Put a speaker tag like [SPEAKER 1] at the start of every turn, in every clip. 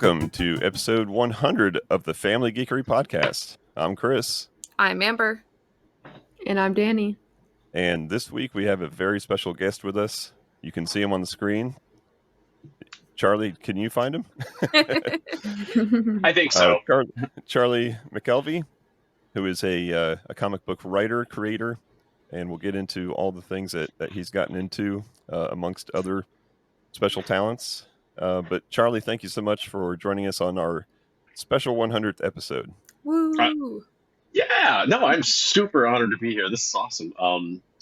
[SPEAKER 1] Welcome to episode 100 of the Family Geekery Podcast. I'm Chris.
[SPEAKER 2] I'm Amber.
[SPEAKER 3] And I'm Danny.
[SPEAKER 1] And this week we have a very special guest with us. You can see him on the screen. Charlie, can you find him?
[SPEAKER 4] I think so.
[SPEAKER 1] Charlie McElvy, who is a comic book writer, creator, and we'll get into all the things that he's gotten into amongst other special talents. But Charlie, thank you so much for joining us on our special 100th episode.
[SPEAKER 2] Woo!
[SPEAKER 4] No, I'm super honored to be here. This is awesome.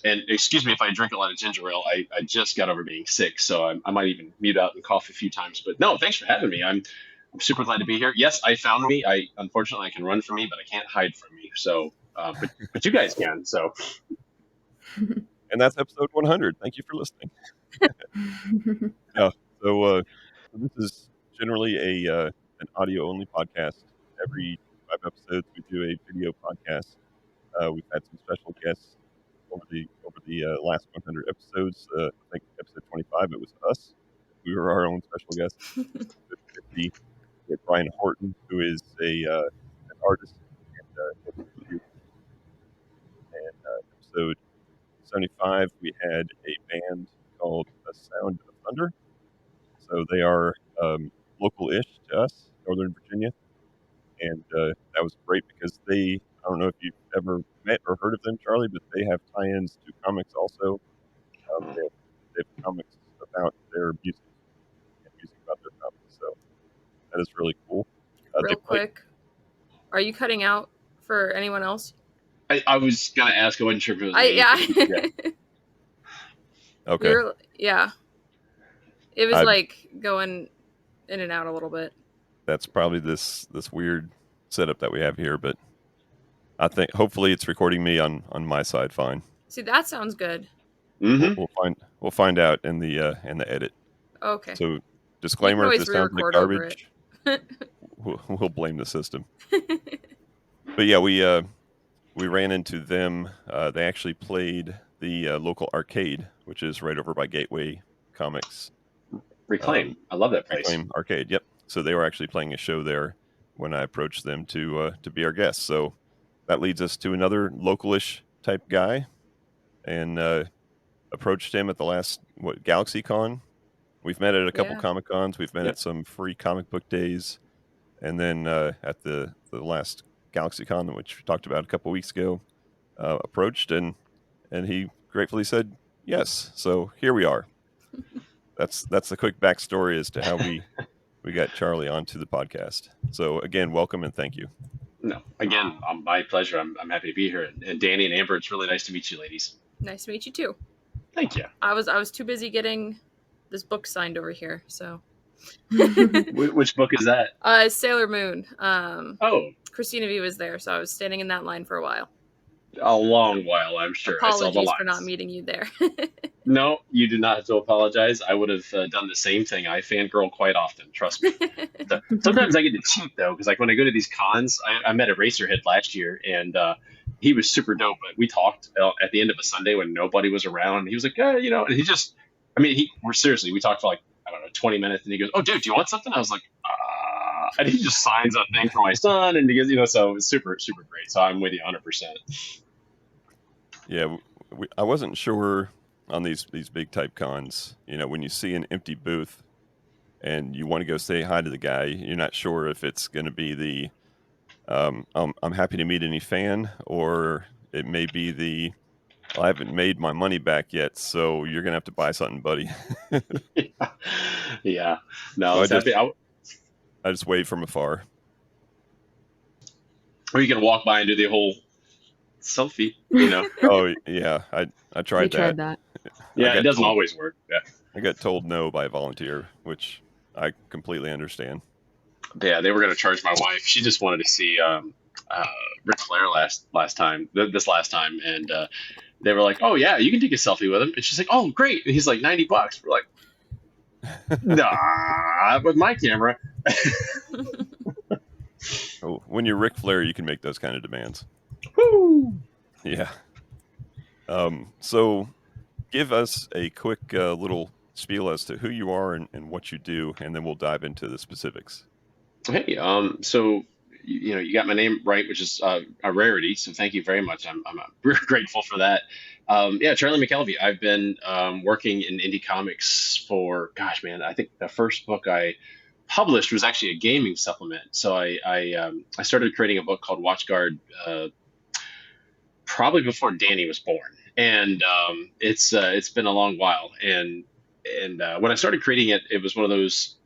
[SPEAKER 4] And excuse me if I drink a lot of ginger ale. I just got over being sick, so I might even mute out and cough a few times. But no, thanks for having me. I'm super glad to be here. Yes, I found me. Unfortunately I can run from me, but I can't hide from me. So, but you guys can. So,
[SPEAKER 1] and that's episode 100. Thank you for listening. So this is generally an audio-only podcast. Every 5 episodes, we do a video podcast. We've had some special guests over the last 100 episodes. I think episode 25, it was us. We were our own special guest. 50, we had Brian Horton, who is an artist. And episode 75, we had a band called Sound of Thunder. So they are local-ish to us, Northern Virginia. And that was great because I don't know if you've ever met or heard of them, Charlie, but they have tie-ins to comics also. They have comics about their music and music about their comics. So that is really cool.
[SPEAKER 2] Real quick, are you cutting out for anyone else?
[SPEAKER 4] I was going to ask, I wasn't sure if it was me.
[SPEAKER 2] Yeah.
[SPEAKER 1] Okay.
[SPEAKER 2] It was like going in and out a little bit.
[SPEAKER 1] That's probably this weird setup that we have here, but I think hopefully it's recording me on my side fine.
[SPEAKER 2] See, that sounds good.
[SPEAKER 4] Mm-hmm.
[SPEAKER 1] We'll find out in the edit.
[SPEAKER 2] Okay.
[SPEAKER 1] So disclaimer: if this sounds like garbage, we'll blame the system. But yeah, we ran into them. They actually played the local arcade, which is right over by Gateway Comics.
[SPEAKER 4] Reclaim. I love that place.
[SPEAKER 1] Reclaim Arcade. Yep. So they were actually playing a show there when I approached them to be our guest. So that leads us to another localish type guy, and approached him at the last GalaxyCon. We've met at a couple Comic Cons. We've met at some free comic book days, and then at the last GalaxyCon, which we talked about a couple weeks ago, approached and he gratefully said yes. So here we are. That's the quick backstory as to how we got Charlie onto the podcast. So again, welcome and thank you.
[SPEAKER 4] No, again, my pleasure. I'm happy to be here. And Danny and Amber, it's really nice to meet you, ladies.
[SPEAKER 2] Nice to meet you too.
[SPEAKER 4] Thank you.
[SPEAKER 2] I was too busy getting this book signed over here, so.
[SPEAKER 4] Which book is that?
[SPEAKER 2] Sailor Moon. Christina V was there, so I was standing in that line for a while.
[SPEAKER 4] A long while, I'm sure.
[SPEAKER 2] Apologies
[SPEAKER 4] I saw the lines.
[SPEAKER 2] For not meeting you there.
[SPEAKER 4] No, you do not have to apologize. I would have done the same thing. I fangirl quite often, trust me. Sometimes I get to cheat, though, because like when I go to these cons, I met Eraserhead last year, and he was super dope. But we talked at the end of a Sunday when nobody was around. And he was like, and he just, we talked for like, 20 minutes, and he goes, "Oh, dude, do you want something?" I was like, and he just signs a thing for my son, and he goes, so it was super, super great. So I'm with you 100%.
[SPEAKER 1] Yeah, I wasn't sure on these big type cons, when you see an empty booth and you want to go say hi to the guy, you're not sure if it's going to be the I'm happy to meet any fan, or it may be I haven't made my money back yet, so you're going to have to buy something, buddy.
[SPEAKER 4] Yeah. No,
[SPEAKER 1] so I just wave from afar.
[SPEAKER 4] Or you can walk by and do the whole selfie,
[SPEAKER 1] Oh yeah, I tried that.
[SPEAKER 4] Yeah, it doesn't always work. Yeah,
[SPEAKER 1] I got told no by a volunteer, which I completely understand.
[SPEAKER 4] Yeah, they were going to charge my wife. She just wanted to see Ric Flair this last time, and they were like, "Oh yeah, you can take a selfie with him." And she's like, "Oh great!" And he's like, $90. We're like, "Nah, with my camera."
[SPEAKER 1] Oh, when you're Ric Flair, you can make those kind of demands.
[SPEAKER 4] Woo!
[SPEAKER 1] Yeah. So give us a quick little spiel as to who you are and what you do, and then we'll dive into the specifics.
[SPEAKER 4] Hey, so you got my name right, which is a rarity. So thank you very much. I'm very grateful for that. Yeah, Charlie McElvy. I've been working in indie comics for, gosh, man, I think the first book I published was actually a gaming supplement. So I started creating a book called WatchGuard probably before Danny was born, and it's been a long while. And when I started creating it, it was one of those,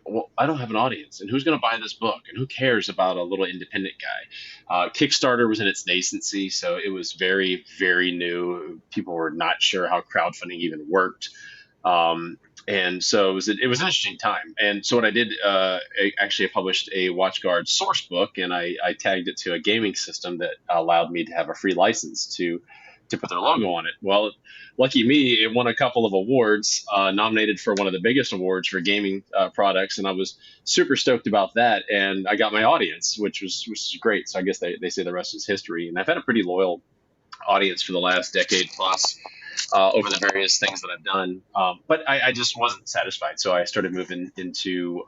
[SPEAKER 4] well, I don't have an audience, and who's going to buy this book, and who cares about a little independent guy? Kickstarter was in its nascency, so it was very, very new. People were not sure how crowdfunding even worked, and so it was an interesting time. And so what I did, I published a WatchGuard source book, and I tagged it to a gaming system that allowed me to have a free license to put their logo on it. Well, lucky me, it won a couple of awards, nominated for one of the biggest awards for gaming products, and I was super stoked about that. And I got my audience, which was great. So I guess they say the rest is history. And I've had a pretty loyal audience for the last decade plus, over the various things that I've done. But I just wasn't satisfied, so I started moving into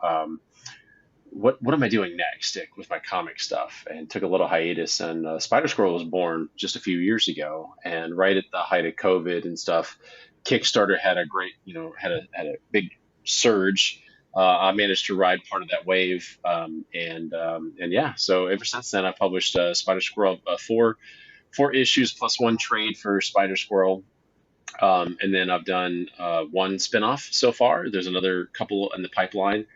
[SPEAKER 4] what am I doing next with my comic stuff, and took a little hiatus. And Spider-Squirrel was born just a few years ago, and right at the height of COVID and stuff, Kickstarter had a great, had a big surge. I managed to ride part of that wave, and yeah. So ever since then, I published Spider-Squirrel, four issues plus one trade for Spider-Squirrel. And then I've done one spinoff so far. There's another couple in the pipeline.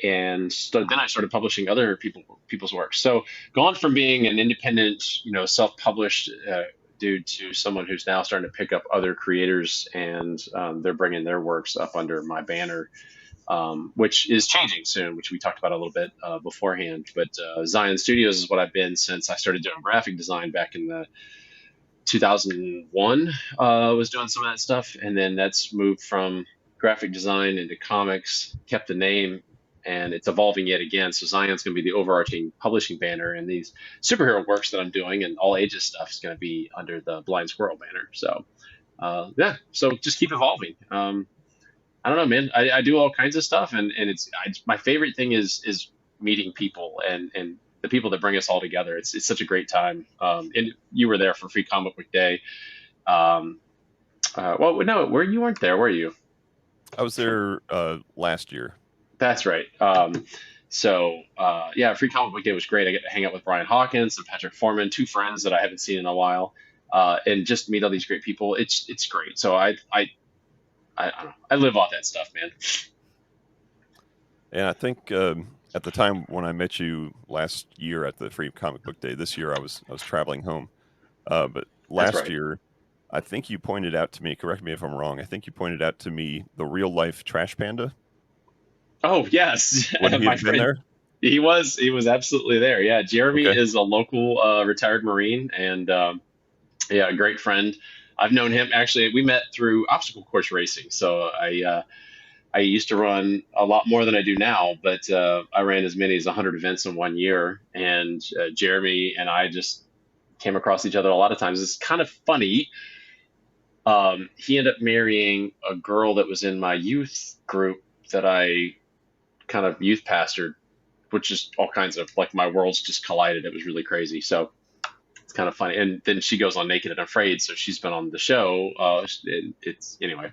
[SPEAKER 4] Then I started publishing other people's work. So gone from being an independent, self-published dude to someone who's now starting to pick up other creators, and they're bringing their works up under my banner, which is changing soon, which we talked about a little bit beforehand. But Xion Studios is what I've been since I started doing graphic design back in the 2001. Was doing some of that stuff, and then that's moved from graphic design into comics, kept the name, and it's evolving yet again. So Zion's going to be the overarching publishing banner, and these superhero works that I'm doing and all ages stuff is going to be under the Blind Squirrel banner. So yeah, so just keep evolving. I don't know, man. I do all kinds of stuff, and my favorite thing is meeting people and the people that bring us all together. It's such a great time. And you were there for Free Comic Book Day. Well, no, you weren't there, were you?
[SPEAKER 1] I was there last year.
[SPEAKER 4] That's right. Yeah, Free Comic Book Day was great. I get to hang out with Brian Hawkins and Patrick Foreman, two friends that I haven't seen in a while, and just meet all these great people. It's great. So I don't know. I live off that stuff, man.
[SPEAKER 1] And I think at the time when I met you last year at the Free Comic Book Day, this year I was traveling home, but last year, I think you pointed out to me, correct me if I'm wrong, I think you pointed out to me the real life Trash Panda.
[SPEAKER 4] Oh, yes.
[SPEAKER 1] Would he have been there?
[SPEAKER 4] He was absolutely there. Yeah. Jeremy is a local retired Marine, and yeah, a great friend. I've known him, actually, we met through obstacle course racing. So I used to run a lot more than I do now, but I ran as many as 100 events in 1 year. And Jeremy and I just came across each other a lot of times. It's kind of funny. He ended up marrying a girl that was in my youth group that I kind of youth pastored, which is all kinds of, like, my worlds just collided. It was really crazy. So it's kind of funny. And then she goes on Naked and Afraid, so she's been on the show. Anyway,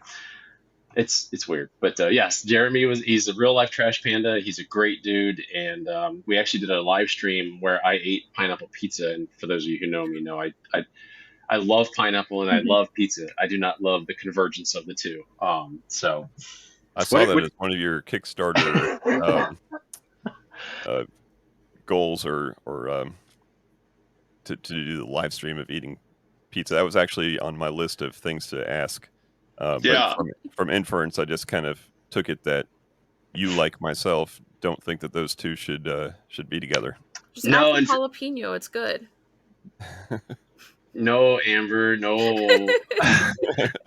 [SPEAKER 4] it's weird. But yes, he's a real life Trash Panda. He's a great dude. And we actually did a live stream where I ate pineapple pizza. And for those of you who know me, know I love pineapple and I love pizza. I do not love the convergence of the two. So
[SPEAKER 1] I saw that as one of your Kickstarter goals, or to do the live stream of eating pizza. That was actually on my list of things to ask.
[SPEAKER 4] Yeah.
[SPEAKER 1] But from inference, I just kind of took it that you, like myself, don't think that those two should be together.
[SPEAKER 2] Just add some jalapeno. It's good.
[SPEAKER 4] No, Amber, no.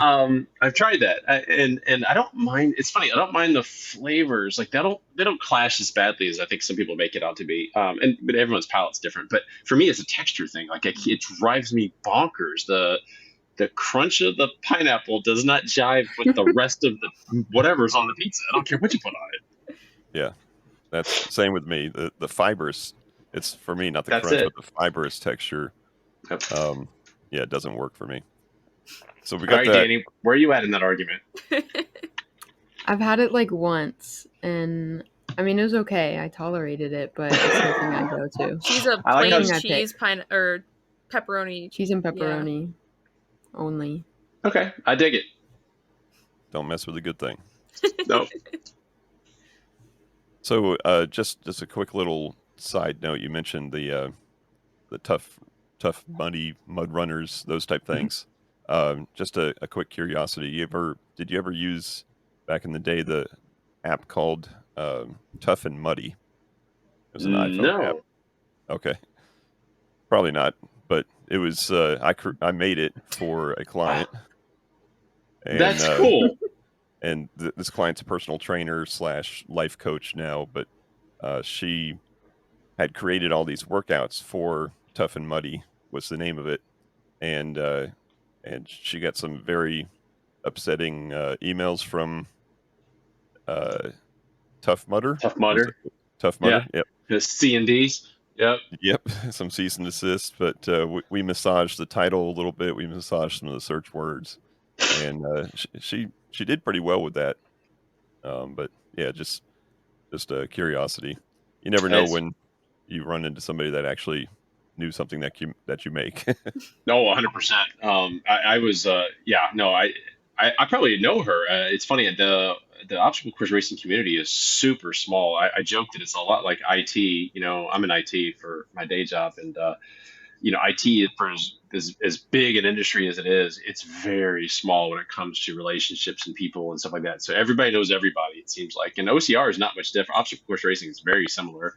[SPEAKER 4] I've tried that, and I don't mind. It's funny. I don't mind the flavors. Like they don't clash as badly as I think some people make it out to be. But everyone's palate's different. But for me, it's a texture thing. Like it drives me bonkers. The crunch of the pineapple does not jive with the rest of the whatever's on the pizza. I don't care what you put on it.
[SPEAKER 1] Yeah, That's same with me. The fibrous, it's for me, not the
[SPEAKER 4] That's
[SPEAKER 1] crunch,
[SPEAKER 4] it.
[SPEAKER 1] but the fibrous texture.
[SPEAKER 4] Yep.
[SPEAKER 1] Yeah, it doesn't work for me. So we
[SPEAKER 4] All
[SPEAKER 1] got
[SPEAKER 4] right,
[SPEAKER 1] that.
[SPEAKER 4] Danny, where are you at in that argument?
[SPEAKER 3] I've had it like once, and I mean it was okay. I tolerated it, but it's nothing I go to.
[SPEAKER 2] She's a
[SPEAKER 4] I like
[SPEAKER 2] plain
[SPEAKER 3] how-
[SPEAKER 2] cheese or pepperoni.
[SPEAKER 3] Cheese and pepperoni only.
[SPEAKER 4] Okay, I dig it.
[SPEAKER 1] Don't mess with the good thing.
[SPEAKER 4] No.
[SPEAKER 1] So just a quick little side note. You mentioned the tough muddy mud runners, those type things. Just a quick curiosity. Did you ever use back in the day the app called Tough and Muddy? It was an iPhone app.
[SPEAKER 4] No.
[SPEAKER 1] Okay, probably not, but it was. I made it for a client. And,
[SPEAKER 4] That's cool.
[SPEAKER 1] And this client's a personal trainer / life coach now, but she had created all these workouts for Tough and Muddy was the name of it, and she got some very upsetting emails from Tough Mudder.
[SPEAKER 4] Tough Mudder.
[SPEAKER 1] Tough Mudder.
[SPEAKER 4] Yeah.
[SPEAKER 1] Yep.
[SPEAKER 4] The C&Ds. Yep.
[SPEAKER 1] Yep. Some cease and desist, but we massaged the title a little bit. We massaged some of the search words, and she did pretty well with that. But yeah, just a curiosity. You never know when you run into somebody that actually knew something that you make.
[SPEAKER 4] No, 100%. I was, I probably know her. It's funny, the obstacle course racing community is super small. I joke that it's a lot like IT. You know, I'm in IT for my day job, and IT for as big an industry as it is, it's very small when it comes to relationships and people and stuff like that. So everybody knows everybody, it seems like. And OCR is not much different. Obstacle course racing is very similar,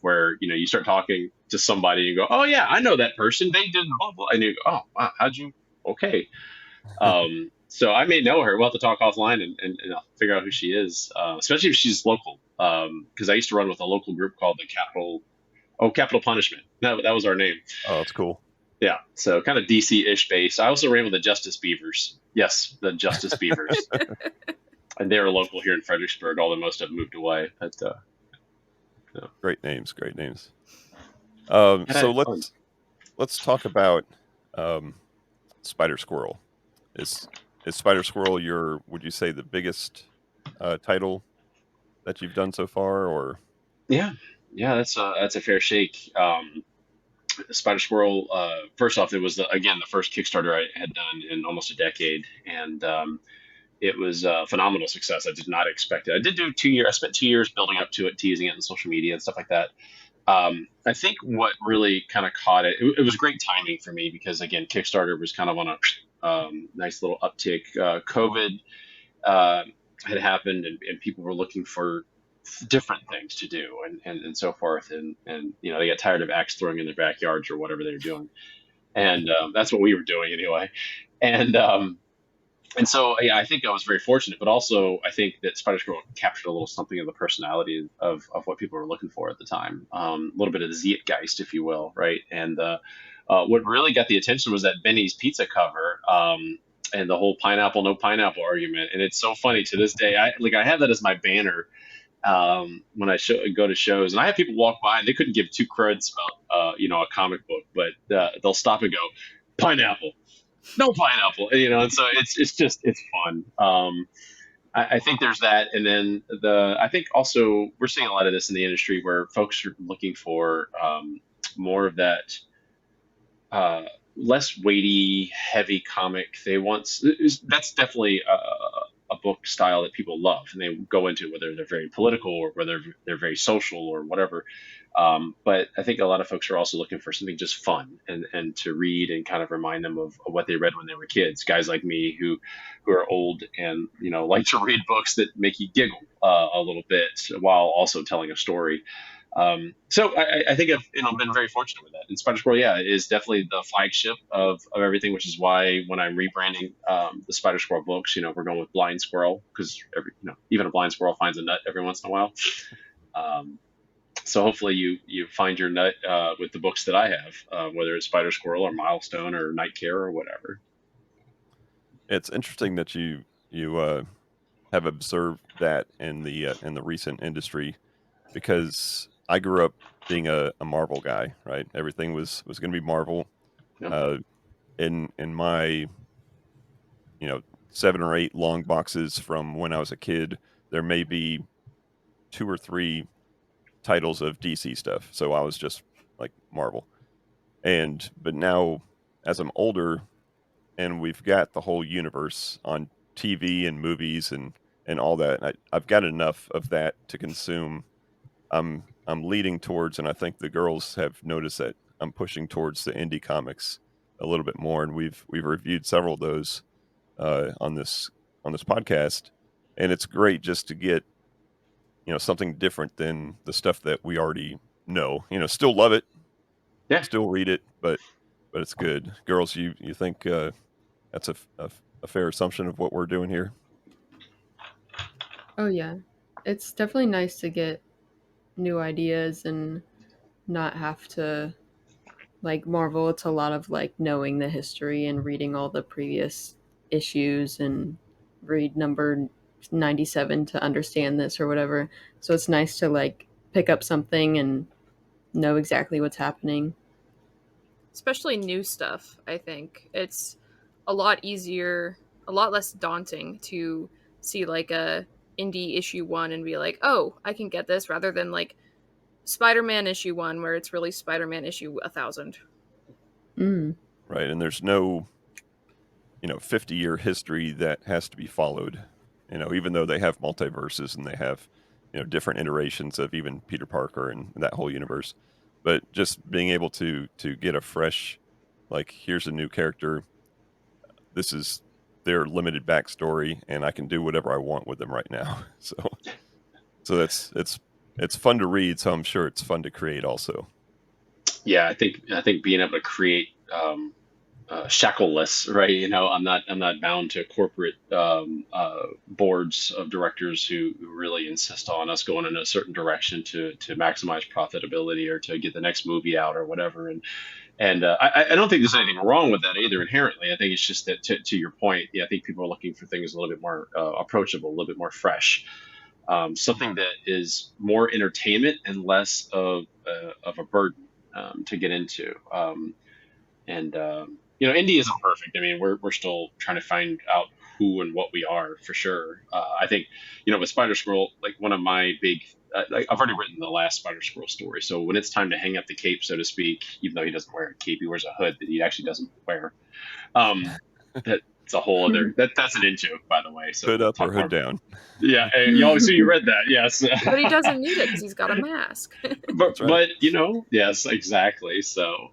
[SPEAKER 4] where you start talking to somebody and go, "Oh yeah, I know that person. They did blah blah," and you go, "Oh wow, how'd you?" Okay. So I may know her. We'll have to talk offline and I'll figure out who she is, especially if she's local. Because I used to run with a local group called the Capital Punishment. That was our name.
[SPEAKER 1] Oh, that's cool.
[SPEAKER 4] Yeah, so kind of DC-ish based. I also ran with the Justice Beavers. Yes, the Justice Beavers. And they were local here in Fredericksburg, although most of them moved away. But
[SPEAKER 1] Great names. So let's talk about Spider-Squirrel. Is Spider-Squirrel would you say the biggest title that you've done so far, or?
[SPEAKER 4] Yeah, that's a fair shake. Spider-Squirrel, first off, it was the first Kickstarter I had done in almost a decade, and it was a phenomenal success. I did not expect it. I did do 2 years. I spent 2 years building up to it, teasing it in social media and stuff like that. I think what really kind of caught it was great timing for me because, again, Kickstarter was kind of on a nice little uptick. COVID had happened, and people were looking for different things to do and so forth. And they got tired of axe throwing in their backyards or whatever they were doing. And that's what we were doing anyway. And so, yeah, I think I was very fortunate, but also I think that Spider-Squirrel captured a little something of the personality of what people were looking for at the time. A little bit of the Zeitgeist, if you will, right? And what really got the attention was that Benny's pizza cover and the whole pineapple, no pineapple argument. And it's so funny to this day. I have that as my banner when I go to shows. And I have people walk by and they couldn't give two cruds about, a comic book, but they'll stop and go, pineapple. No pineapple, and so it's fun. I think there's that, and then I think also we're seeing a lot of this in the industry where folks are looking for more of that less weighty, heavy comic. That's definitely a book style that people love, and they go into whether they're very political or whether they're very social or whatever. But I think a lot of folks are also looking for something just fun and to read and kind of remind them of what they read when they were kids. Guys like me who are old and like to read books that make you giggle a little bit while also telling a story. So I think I've been very fortunate with that. And Spider-Squirrel, yeah, is definitely the flagship of everything, which is why when I'm rebranding the Spider-Squirrel books, we're going with Blind Squirrel because even a blind squirrel finds a nut every once in a while. So hopefully you find your nut with the books that I have, whether it's Spider-Squirrel or Milestone or Night Care or whatever.
[SPEAKER 1] It's interesting that you have observed that in the recent industry. because I grew up being a Marvel guy, right? Everything was going to be Marvel.
[SPEAKER 4] Yep.
[SPEAKER 1] In my 7 or 8 long boxes from when I was a kid, there may be 2 or 3 titles of DC stuff. So I was just like Marvel. But now as I'm older and we've got the whole universe on TV and movies and all that, I've got enough of that to consume. I'm leading towards, and I think the girls have noticed that I'm pushing towards the indie comics a little bit more, and we've reviewed several of those on this podcast, and it's great just to get something different than the stuff that we already know. Still love it, still read it, but it's good. Girls, you think that's a fair assumption of what we're doing here?
[SPEAKER 3] Oh yeah, it's definitely nice to get new ideas and not have to like Marvel. It's a lot of like knowing the history and reading all the previous issues and read number 97 to understand this or whatever. So it's nice to like pick up something and know exactly what's happening.
[SPEAKER 2] Especially new stuff, I think. It's a lot easier, a lot less daunting to see like a indie issue 1 and be like, oh, I can get this, rather than like Spider-Man issue 1 where it's really Spider-Man issue 1000.
[SPEAKER 1] Right, and there's no 50-year history that has to be followed, even though they have multiverses and they have different iterations of even Peter Parker and that whole universe. But just being able to get a fresh, like, here's a new character, this is their limited backstory, and I can do whatever I want with them right now. So that's it's fun to read, so I'm sure it's fun to create also.
[SPEAKER 4] Yeah, I think being able to create shackleless, right? I'm not bound to corporate boards of directors who really insist on us going in a certain direction to maximize profitability or to get the next movie out or whatever. And I don't think there's anything wrong with that either inherently. I think it's just that to your point, I think people are looking for things a little bit more approachable, a little bit more fresh. Something that is more entertainment and less of a burden to get into. Indie isn't perfect. I mean, we're still trying to find out who and what we are for sure. I think, with Spider-Squirrel, like one of my big, I've already written the last Spider-Squirrel story. So when it's time to hang up the cape, so to speak, even though he doesn't wear a cape, he wears a hood that he actually doesn't wear. That's a whole other, that's an in-joke, by the way. So
[SPEAKER 1] hood up or hood down.
[SPEAKER 4] Yeah. So you read that. Yes.
[SPEAKER 2] But he doesn't need it because he's got a mask.
[SPEAKER 4] But yes, exactly. So,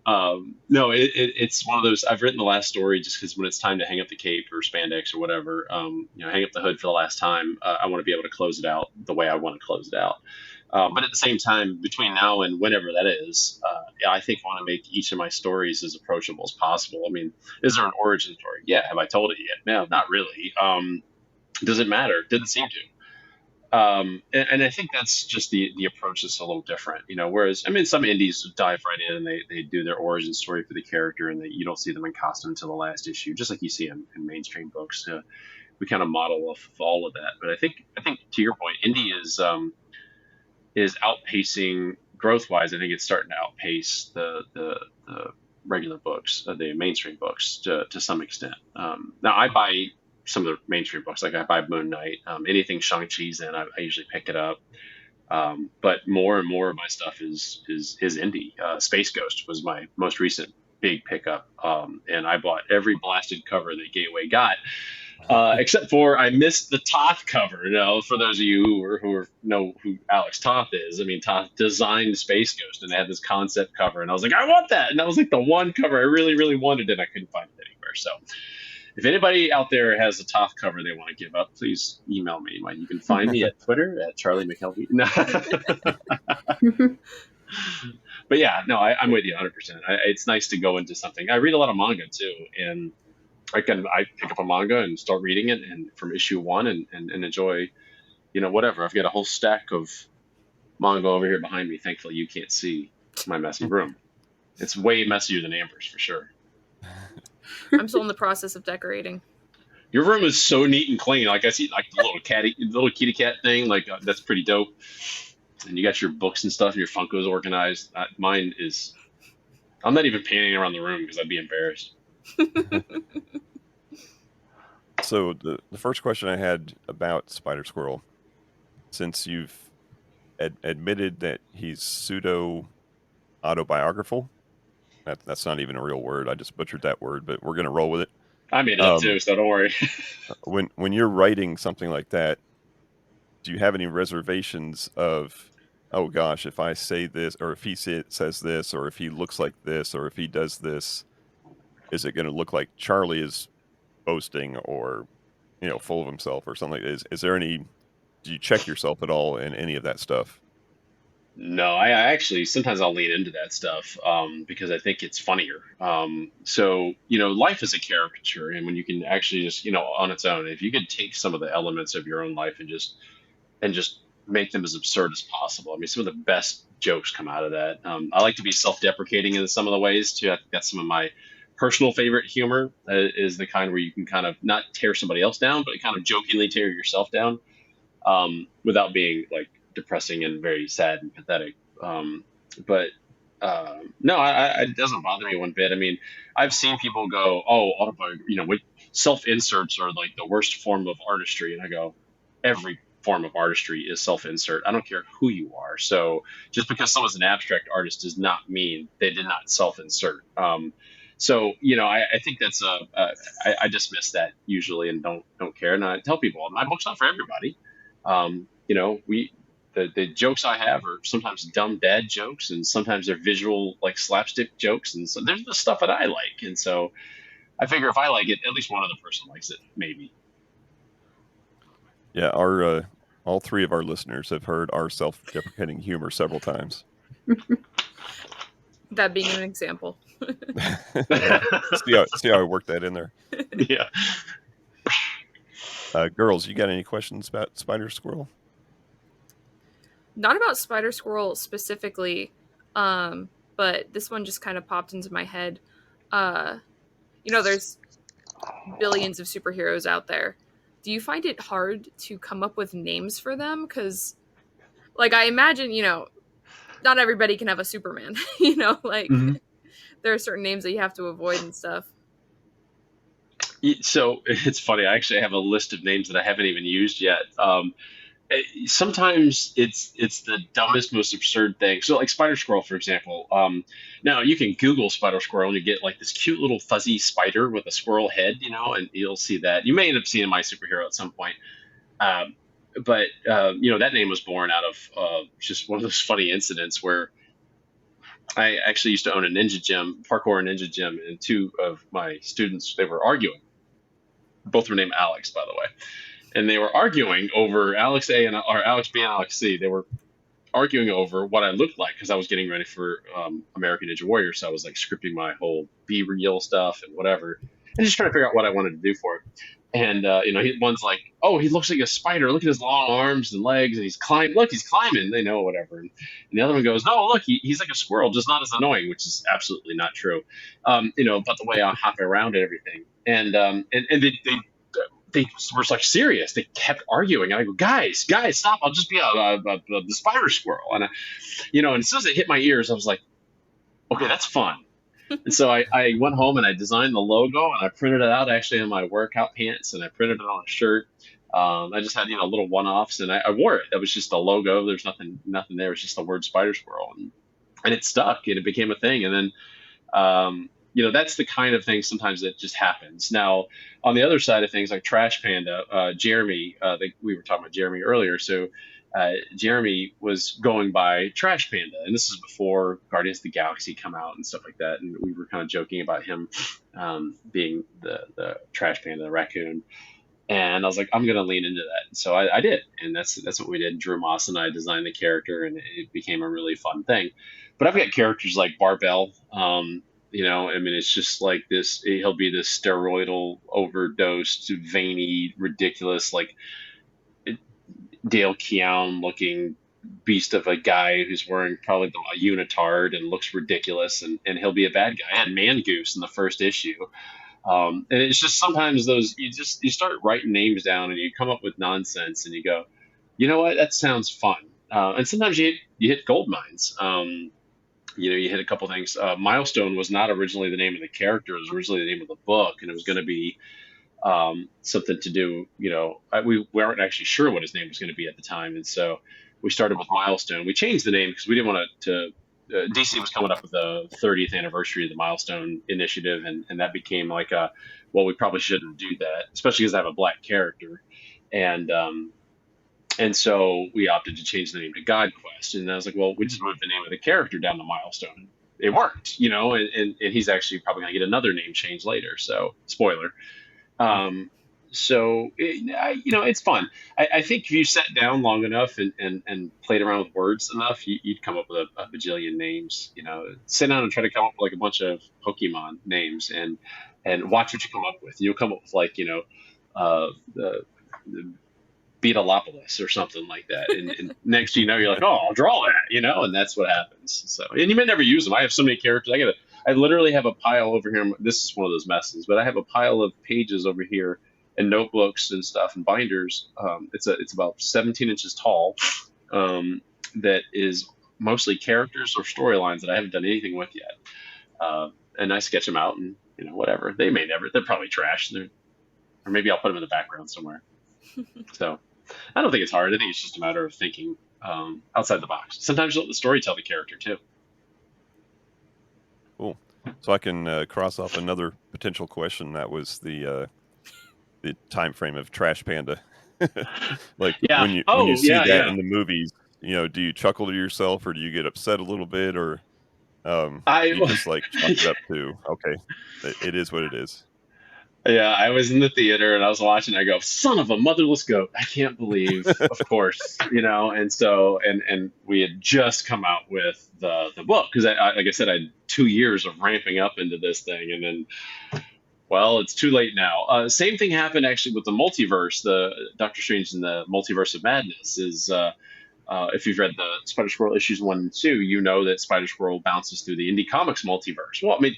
[SPEAKER 4] no, it's one of those, I've written the last story just because when it's time to hang up the cape or spandex or whatever, hang up the hood for the last time, I want to be able to close it out the way I want to close it out. But at the same time, between now and whenever that is, I think I want to make each of my stories as approachable as possible. I mean, is there an origin story? Yeah. Have I told it yet? No, not really. Does it matter? Didn't seem to. And I think that's just the approach that's a little different, whereas, I mean, some indies dive right in and they do their origin story for the character and you don't see them in costume until the last issue, just like you see in mainstream books. We kind of model off of all of that. But I think to your point, indie is outpacing growth-wise. I think it's starting to outpace the regular books, the mainstream books to some extent. Now I buy some of the mainstream books, like I buy Moon Knight, anything Shang-Chi's in, I usually pick it up. But more and more of my stuff is indie. Space Ghost was my most recent big pickup. And I bought every blasted cover that Gateway got. Except for I missed the Toth cover. For those of you who know who Alex Toth is, I mean, Toth designed Space Ghost and they had this concept cover, and I was like, I want that, and that was like the one cover I really, really wanted, and I couldn't find it anywhere. So, if anybody out there has a Toth cover they want to give up, please email me. You can find me at Twitter at Charlie McElvy. But yeah, no, I'm with you 100%. It's nice to go into something. I read a lot of manga too, and I pick up a manga and start reading it, and from issue 1 and enjoy, whatever. I've got a whole stack of manga over here behind me. Thankfully, you can't see my messy room. It's way messier than Amber's for sure.
[SPEAKER 2] I'm still in the process of decorating.
[SPEAKER 4] Your room is so neat and clean. Like I see, like the little kitty cat thing. Like that's pretty dope. and you got your books and stuff and your Funkos organized. Mine is, I'm not even painting around the room because I'd be embarrassed.
[SPEAKER 1] So the first question I had about Spider-Squirrel, since you've admitted that he's pseudo autobiographical, that's not even a real word. I just butchered that word, but we're going to roll with it.
[SPEAKER 4] I made it up too, so don't worry.
[SPEAKER 1] When you're writing something like that, do you have any reservations of, oh gosh, if I say this, or if he says this, or if he looks like this, or if he does this, is it going to look like Charlie is boasting or, full of himself or something? Is there any, do you check yourself at all in any of that stuff?
[SPEAKER 4] No, I actually sometimes I'll lean into that stuff because I think it's funnier. So life is a caricature, and when you can actually just on its own, if you could take some of the elements of your own life and just make them as absurd as possible. I mean, some of the best jokes come out of that. I like to be self-deprecating in some of the ways too. I think that's some of my personal favorite humor is the kind where you can kind of not tear somebody else down, but kind of jokingly tear yourself down without being like depressing and very sad and pathetic. But no, it doesn't bother me one bit. I mean, I've seen people go, "Oh, self-inserts are like the worst form of artistry," and I go, every form of artistry is self-insert. I don't care who you are. So just because someone's an abstract artist does not mean they did not self-insert. So I think that's I dismiss that usually and don't care. And I tell people my book's not for everybody. The jokes I have are sometimes dumb dad jokes, and sometimes they're visual like slapstick jokes, and so there's the stuff that I like. And so I figure if I like it, at least one other person likes it, maybe.
[SPEAKER 1] Yeah, all three of our listeners have heard our self-deprecating humor several times.
[SPEAKER 2] That being an example.
[SPEAKER 1] See how I worked that in there.
[SPEAKER 4] Yeah.
[SPEAKER 1] Girls, you got any questions about Spider-Squirrel?
[SPEAKER 2] Not about Spider-Squirrel specifically, but this one just kind of popped into my head. There's billions of superheroes out there. Do you find it hard to come up with names for them? Because, I imagine, not everybody can have a Superman.
[SPEAKER 4] Mm-hmm.
[SPEAKER 2] There are certain names that you have to avoid and stuff.
[SPEAKER 4] So it's funny. I actually have a list of names that I haven't even used yet. Sometimes it's the dumbest, most absurd thing. So like Spider-Squirrel, for example. Now you can Google Spider-Squirrel and you get like this cute little fuzzy spider with a squirrel head, and you'll see that. You may end up seeing My Superhero at some point. But that name was born out of just one of those funny incidents where I actually used to own a parkour ninja gym, and two of my students, they were arguing. Both were named Alex, by the way. And they were arguing over Alex B and Alex C. They were arguing over what I looked like because I was getting ready for American Ninja Warrior. So I was like scripting my whole Be Real stuff and whatever, and just trying to figure out what I wanted to do for it. And one's like, "Oh, he looks like a spider. Look at his long arms and legs, and he's climbing. Look, he's climbing." They know whatever. And the other one goes, "No, look, he's like a squirrel, just not as annoying," which is absolutely not true. But the way I hop around and everything, and they were like serious. They kept arguing. And I go, guys, stop! I'll just be the Spider-Squirrel. And and as soon as it hit my ears, I was like, okay, that's fun. And so I went home and I designed the logo and I printed it out actually in my workout pants and I printed it on a shirt. I just had little one-offs and I wore it. That was just a logo. There's nothing there. It was just the word Spider-Squirrel and it stuck and it became a thing. And then that's the kind of thing sometimes that just happens. Now, on the other side of things, like Trash Panda, Jeremy, we were talking about Jeremy earlier. So Jeremy was going by Trash Panda, and this is before Guardians of the Galaxy come out and stuff like that. And we were kind of joking about him being the Trash Panda, the raccoon. And I was like, I'm going to lean into that. And so I did. And that's what we did. Drew Moss and I designed the character, and it became a really fun thing. But I've got characters like Barbell. It's just like this. He'll be this steroidal, overdosed, veiny, ridiculous, like Dale Keown looking beast of a guy who's wearing probably a unitard and looks ridiculous, and he'll be a bad guy. I had Mangoose in the first issue. And it's just sometimes you start writing names down and you come up with nonsense and you go, you know what, that sounds fun. And sometimes you hit gold mines. You hit a couple things. Milestone was not originally the name of the character; it was originally the name of the book, and it was going to be something to do. We weren't actually sure what his name was going to be at the time, and so we started with Milestone. We changed the name because we didn't want to. DC was coming up with the 30th anniversary of the Milestone Initiative, and that became like well, we probably shouldn't do that, especially because I have a black character, and so we opted to change the name to God Quest. And I was like, well, we just moved the name of the character down to Milestone. It worked, and he's actually probably going to get another name change later. So, spoiler. It's fun. I think if you sat down long enough and played around with words enough, you'd come up with a bajillion names. Sit down and try to come up with like a bunch of Pokemon names and watch what you come up with. You'll come up with like, the Beetleopolis or something like that. And next thing you know, you're like, oh, I'll draw that, and that's what happens. So, and you may never use them. I have so many characters. I literally have a pile over here. This is one of those messes, but I have a pile of pages over here and notebooks and stuff and binders. It's about 17 inches tall. That is mostly characters or storylines that I haven't done anything with yet. And I sketch them out and, whatever. They're probably trash. Or maybe I'll put them in the background somewhere. So I don't think it's hard. I think it's just a matter of thinking outside the box. Sometimes you let the story tell the character too.
[SPEAKER 1] Cool. So I can cross off another potential question. That was the time frame of Trash Panda. Like when you see that in the movies, do you chuckle to yourself or do you get upset a little bit or you just like chalk it up to okay, it is what it is.
[SPEAKER 4] Yeah, I was in the theater and I was watching. I go, son of a motherless goat! I can't believe, of course, And so, and we had just come out with the book because like I said, I had 2 years of ramping up into this thing, and then, well, it's too late now. Same thing happened actually with the multiverse. The Doctor Strange in the Multiverse of Madness is. If you've read the Spider-Squirrel issues 1 and 2, you know that Spider-Squirrel bounces through the Indie Comics multiverse. Well, I mean,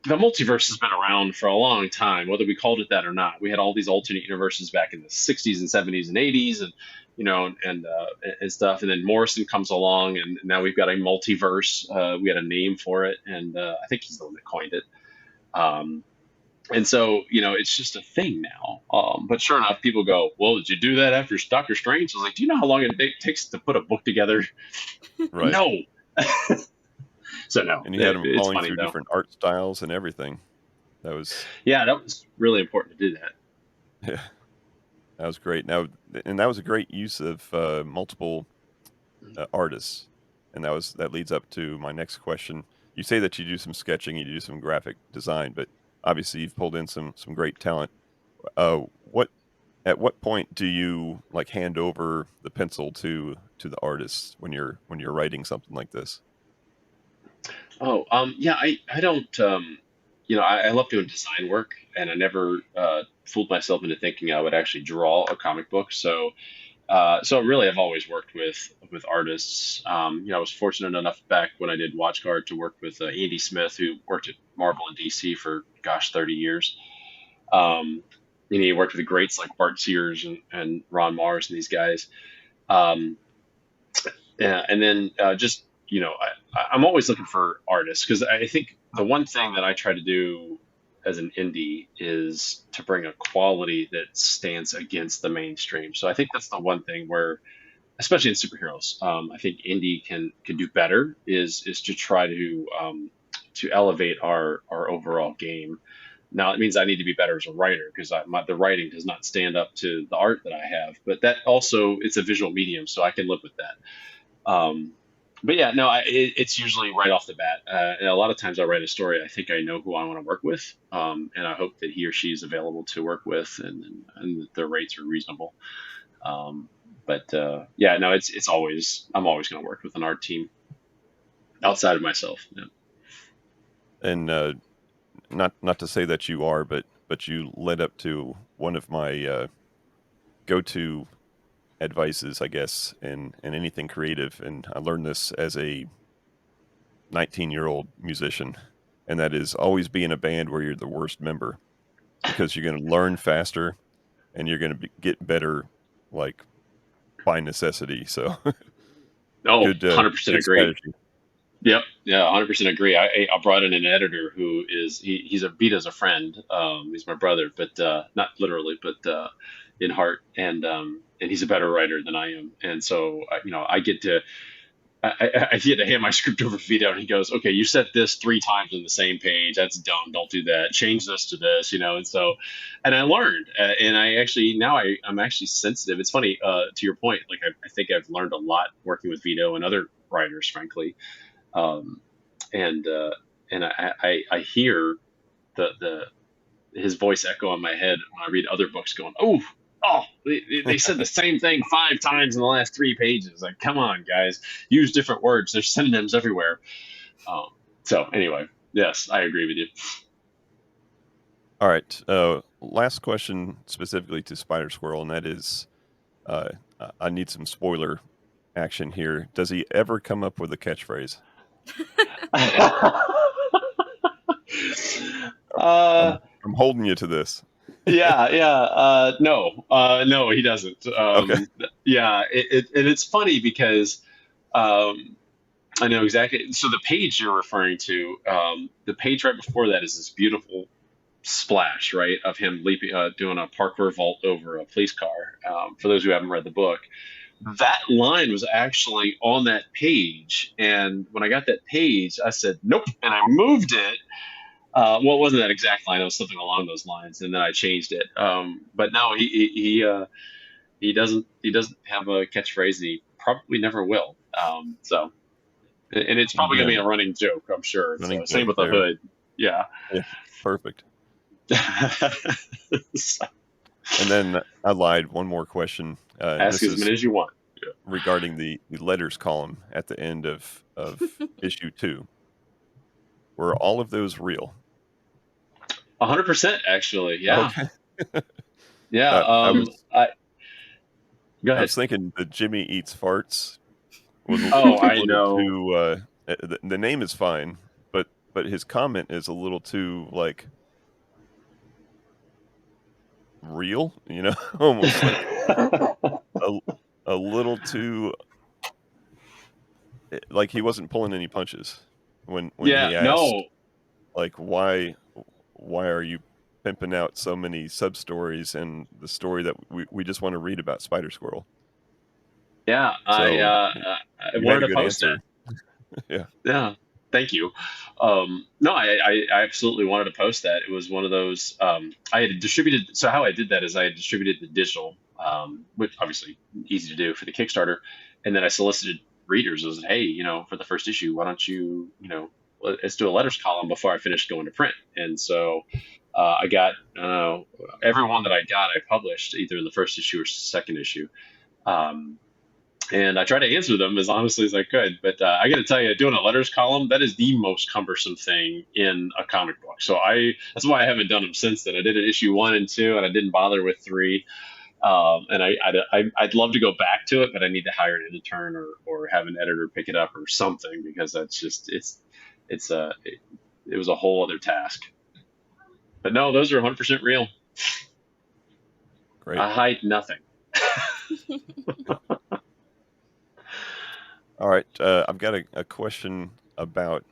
[SPEAKER 4] the multiverse has been around for a long time, whether we called it that or not. We had all these alternate universes back in the 60s and 70s and 80s and stuff. And then Morrison comes along and now we've got a multiverse. We had a name for it. And I think he's the one that coined it. And so, it's just a thing now. But sure enough, people go, well, did you do that after Doctor Strange? I was like, do you know how long it takes to put a book together?
[SPEAKER 1] Right.
[SPEAKER 4] No. So no,
[SPEAKER 1] and you had them falling through different art styles and everything. That was
[SPEAKER 4] really important to do that.
[SPEAKER 1] Yeah, that was great. Now, and that was a great use of multiple artists, and that leads up to my next question. You say that you do some sketching, you do some graphic design, but obviously you've pulled in some great talent. At what point do you like hand over the pencil to the artists when you're writing something like this?
[SPEAKER 4] Oh, yeah, I don't, I love doing design work, and I never fooled myself into thinking I would actually draw a comic book. So really, I've always worked with artists. I was fortunate enough back when I did Watch Guard to work with Andy Smith, who worked at Marvel and DC for 30 years. He worked with the greats like Bart Sears and Ron Mars and these guys. And then I'm always looking for artists because I think the one thing that I try to do as an indie is to bring a quality that stands against the mainstream. So I think that's the one thing where, especially in superheroes, I think indie can do better is to try to elevate our overall game. Now it means I need to be better as a writer because the writing does not stand up to the art that I have. But that also it's a visual medium, so I can live with that. But yeah, no, it's usually right off the bat. And a lot of times I write a story, I think I know who I want to work with, and I hope that he or she is available to work with, and that their rates are reasonable. Yeah, no, it's always I'm always going to work with an art team outside of myself. Yeah.
[SPEAKER 1] And not to say that you are, but you led up to one of my go-to advices, I guess, in anything creative, and I learned this as a 19-year-old musician, and that is always be in a band where you're the worst member, because you're going to learn faster and you're going to get better, like by necessity. So
[SPEAKER 4] Oh,
[SPEAKER 1] Good,
[SPEAKER 4] 100%
[SPEAKER 1] good
[SPEAKER 4] agree.
[SPEAKER 1] strategy.
[SPEAKER 4] Yep. Yeah, 100% agree. I brought in an editor who is he's a Vita's a friend. He's my brother, but not literally, but in heart, and he's a better writer than I am. And so I get to I get to hand my script over to Vito, and he goes, "Okay, you said this 3 times in the same page. That's dumb. Don't do that. Change this to this." And so, and I learned, and I actually now I'm actually sensitive. It's funny to your point. Like I think I've learned a lot working with Vito and other writers, frankly. Um, and I hear the his voice echo in my head when I read other books, going, "Oh, they said the same thing 5 times in the last 3 pages. Like, come on, guys, use different words. There's synonyms everywhere." So anyway, yes, I agree with you.
[SPEAKER 1] All right. Last question specifically to Spider-Squirrel, and that is, I need some spoiler action here. Does he ever come up with a catchphrase? I'm holding you to this.
[SPEAKER 4] Yeah. No, he doesn't.
[SPEAKER 1] Okay.
[SPEAKER 4] Yeah, and it's funny because I know exactly. So the page you're referring to, the page right before that is this beautiful splash, right, of him leaping, doing a parkour vault over a police car. For those who haven't read the book, that line was actually on that page, and when I got that page, I said nope, and I moved it. Well, it wasn't that exact line; it was something along those lines, and then I changed it. But no, he doesn't have a catchphrase, and he probably never will. So, and it's probably gonna be a running joke, I'm sure.
[SPEAKER 1] Running
[SPEAKER 4] So, same
[SPEAKER 1] joke
[SPEAKER 4] with the
[SPEAKER 1] there.
[SPEAKER 4] hood. Yeah.
[SPEAKER 1] Perfect. And then I lied. One more question.
[SPEAKER 4] Ask
[SPEAKER 1] This
[SPEAKER 4] as
[SPEAKER 1] is
[SPEAKER 4] many as you want.
[SPEAKER 1] regarding the letters column at the end of issue 2. Were all of those real?
[SPEAKER 4] 100%, actually. Yeah.
[SPEAKER 1] Okay.
[SPEAKER 4] Yeah.
[SPEAKER 1] I
[SPEAKER 4] Go
[SPEAKER 1] I
[SPEAKER 4] ahead.
[SPEAKER 1] was thinking the Jimmy Eats Farts was a
[SPEAKER 4] Oh, I
[SPEAKER 1] little
[SPEAKER 4] know.
[SPEAKER 1] too. The name is fine, but his comment is a little too like real. Almost like a little too like he wasn't pulling any punches when
[SPEAKER 4] Yeah.
[SPEAKER 1] he asked
[SPEAKER 4] No.
[SPEAKER 1] like why are you pimping out so many sub stories and the story that we just want to read about Spider-Squirrel.
[SPEAKER 4] Yeah.
[SPEAKER 1] So
[SPEAKER 4] I
[SPEAKER 1] you had
[SPEAKER 4] wanted
[SPEAKER 1] a
[SPEAKER 4] to
[SPEAKER 1] good
[SPEAKER 4] post
[SPEAKER 1] answer.
[SPEAKER 4] that.
[SPEAKER 1] Yeah.
[SPEAKER 4] Yeah. Thank you. No, I absolutely wanted to post that. It was one of those. I had distributed. So how I did that is I had distributed the digital, which obviously easy to do for the Kickstarter, and then I solicited readers. I was like, hey, for the first issue, why don't you, let's do a letters column before I finish going to print. And so I got every one that I got, I published either in the first issue or second issue. And I tried to answer them as honestly as I could. But I got to tell you, doing a letters column, that is the most cumbersome thing in a comic book. So that's why I haven't done them since then. I did an issue 1 and 2, and I didn't bother with 3. And I'd love to go back to it, but I need to hire an intern or have an editor pick it up or something, because that's just it was a whole other task. But no, those are 100% real.
[SPEAKER 1] Great.
[SPEAKER 4] I hide nothing.
[SPEAKER 1] All right. I've got a question about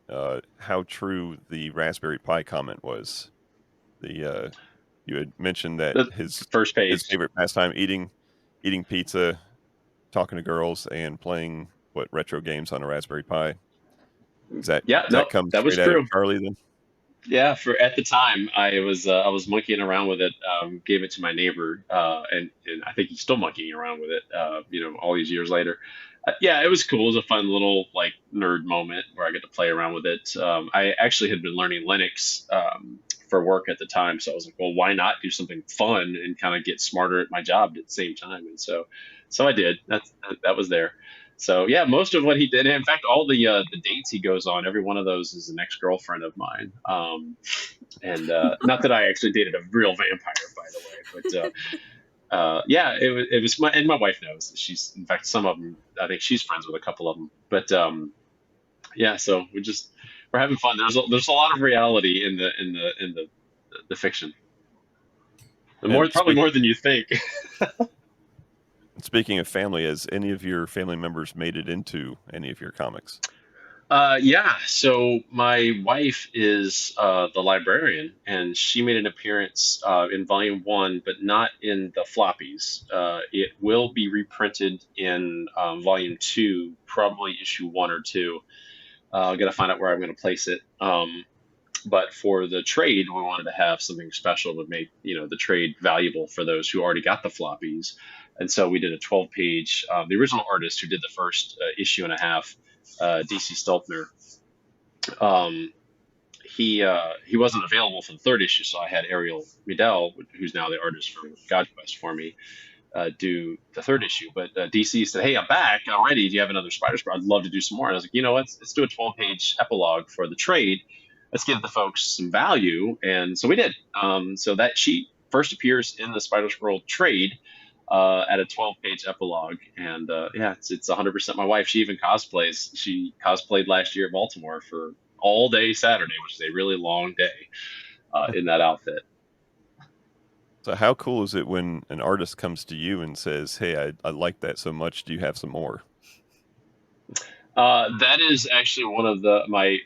[SPEAKER 1] how true the Raspberry Pi comment was. You had mentioned that his
[SPEAKER 4] first page,
[SPEAKER 1] his favorite pastime, eating pizza, talking to girls, and playing retro games on a Raspberry Pi. That comes
[SPEAKER 4] that was
[SPEAKER 1] straight out
[SPEAKER 4] true.
[SPEAKER 1] of Charlie then?
[SPEAKER 4] Yeah, at the time I was monkeying around with it. Gave it to my neighbor, and I think he's still monkeying around with it. All these years later. Yeah, it was cool. It was a fun little nerd moment where I get to play around with it. I actually had been learning Linux for work at the time, so I was like, well, why not do something fun and kind of get smarter at my job at the same time? And so I did. That was there. So yeah, most of what he did, in fact, all the dates he goes on, every one of those is an ex-girlfriend of mine. And not that I actually dated a real vampire, by the way, but yeah, it was and my wife knows. She's, in fact, some of them, I think she's friends with a couple of them. But yeah, so we're having fun. There's a lot of reality in the fiction. Probably more than you think.
[SPEAKER 1] Speaking of family, has any of your family members made it into any of your comics?
[SPEAKER 4] Yeah, so my wife is the librarian, and she made an appearance in Volume 1, but not in the floppies. It will be reprinted in Volume 2, probably issue 1 or 2. I got to find out where I'm going to place it. But for the trade, we wanted to have something special to make the trade valuable for those who already got the floppies, and so we did a 12-page. The original artist who did the first issue and a half, DC Stolpner, um, he wasn't available for the third issue, so I had Ariel Midel, who's now the artist for God Quest, for me do the third issue. But DC said, "Hey, I'm back. I'm ready. Do you have another Spider-Squirrel? I'd love to do some more." And I was like, let's do a 12-page epilogue for the trade. Let's give the folks some value. And so we did. So that sheet first appears in the Spider-Squirrel trade at a 12-page epilogue. And yeah, it's 100% my wife. She even cosplays. She cosplayed last year at Baltimore for all day Saturday, which is a really long day in that outfit.
[SPEAKER 1] So how cool is it when an artist comes to you and says, "Hey, I like that so much. Do you have some more?"
[SPEAKER 4] That is actually one of my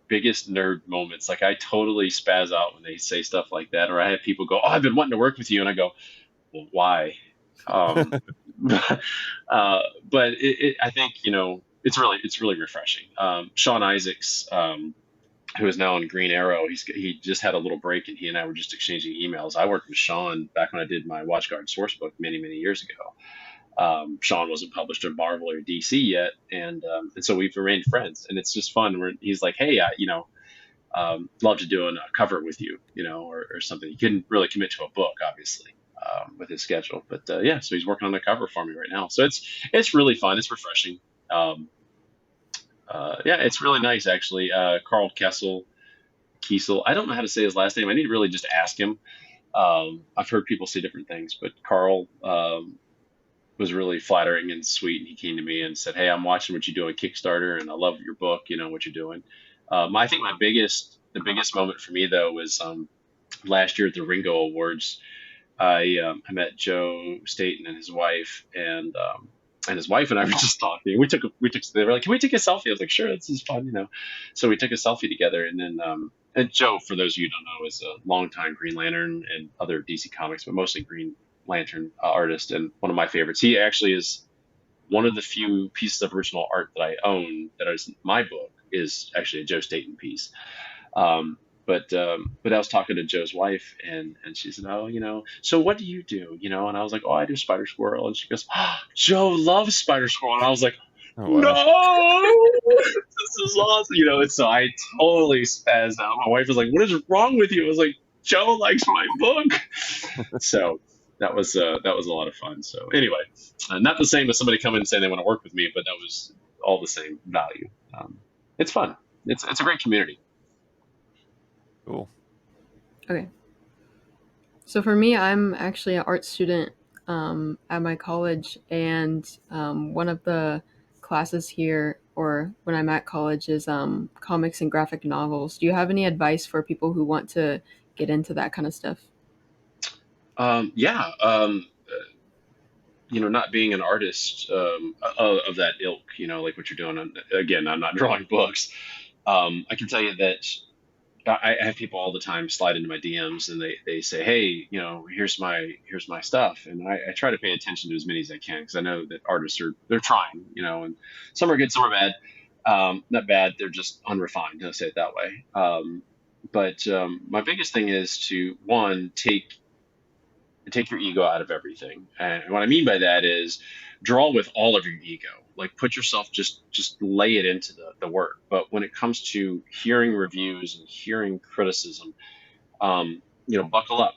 [SPEAKER 4] biggest nerd moments. Like, I totally spaz out when they say stuff like that, or I have people go, "Oh, I've been wanting to work with you," and I go, "Well, why?" But I think it's really refreshing. Sean Isaacs, who is now in Green Arrow, he just had a little break, and he and I were just exchanging emails. I worked with Sean back when I did my WatchGuard source book many years ago. Sean wasn't published in Marvel or DC yet, and so we've remained friends, and it's just fun. He's like, "Hey, love to do a cover with you, or something." He couldn't really commit to a book, obviously, with his schedule, but yeah, so he's working on a cover for me right now. So it's really fun. It's refreshing. Yeah, it's really nice, actually. Carl Kiesel. I don't know how to say his last name. I need to really just ask him. I've heard people say different things, but Carl was really flattering and sweet. And he came to me and said, "Hey, I'm watching what you do on Kickstarter, and I love your book. What you're doing." I think the biggest moment for me, though, was last year at the Ringo Awards. I met Joe Staten and his wife, and his wife and I were just talking. They were like, "Can we take a selfie?" I was like, "Sure, this is fun, So we took a selfie together, and then and Joe, for those of you who don't know, is a longtime Green Lantern and other DC Comics, but mostly Green Lantern artist, and one of my favorites. He actually is one of the few pieces of original art that I own that is my book, is actually a Joe Staten piece. But I was talking to Joe's wife, and she said, "Oh, so what do you do?" And I was like, "Oh, I do Spider-Squirrel." And she goes, "Oh, Joe loves Spider-Squirrel." And I was like,
[SPEAKER 1] Oh, wow.
[SPEAKER 4] "No, this is awesome." And so I totally spazzed out. My wife was like, "What is wrong with you?" I was like, "Joe likes my book." So that was a lot of fun. So anyway, not the same as somebody coming and saying they want to work with me, but that was all the same value. It's fun. It's a great community.
[SPEAKER 1] Cool.
[SPEAKER 3] Okay. So for me, I'm actually an art student at my college, and one of the classes here, or when I'm at college, is comics and graphic novels. Do you have any advice for people who want to get into that kind of stuff?
[SPEAKER 4] Yeah. Not being an artist of that ilk, like what you're doing. Again, I'm not drawing books. I can tell you that I have people all the time slide into my DMs, and they say, "Hey, here's my stuff," and I try to pay attention to as many as I can, because I know that artists they're trying, and some are good, some are bad. Not bad, they're just unrefined. I'll say it that way. But my biggest thing is to, one, take your ego out of everything. And what I mean by that is draw with all of your ego. Like, put yourself, just lay it into the work. But when it comes to hearing reviews and hearing criticism, buckle up.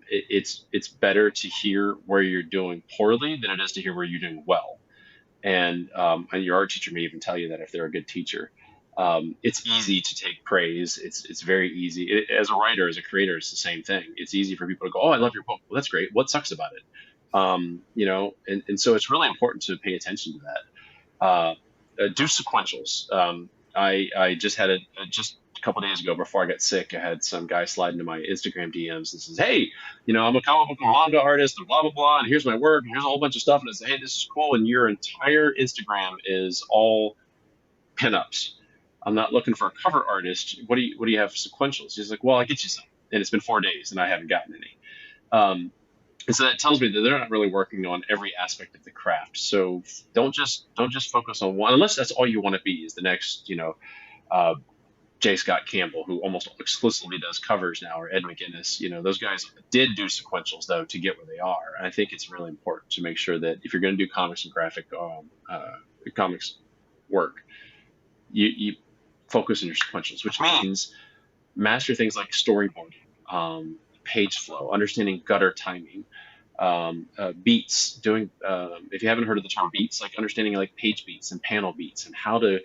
[SPEAKER 4] It's better to hear where you're doing poorly than it is to hear where you're doing well. And your art teacher may even tell you that if they're a good teacher. It's easy to take praise. It's very easy. As a writer, as a creator, it's the same thing. It's easy for people to go, "Oh, I love your book." Well, that's great. What sucks about it? And so it's really important to pay attention to that. Do sequentials. I just had just couple days ago before I got sick, I had some guy slide into my Instagram DMs and says, "Hey, I'm a comic book and manga artist and blah blah blah, and here's my work and here's a whole bunch of stuff." And I said, "Hey, this is cool, and your entire Instagram is all pinups. I'm not looking for a cover artist. What do you have sequentials?" He's like, "Well, I get you some." And it's been 4 days and I haven't gotten any. And so that tells me that they're not really working on every aspect of the craft. So don't just focus on one, unless that's all you want to be, is the next, J. Scott Campbell, who almost exclusively does covers now, or Ed McGuinness. Those guys did do sequentials though to get where they are. And I think it's really important to make sure that if you're going to do comics and graphic comics work, you focus on your sequentials, which means master things like storyboarding, page flow, understanding gutter timing, beats, doing, if you haven't heard of the term beats, like understanding like page beats and panel beats, and how the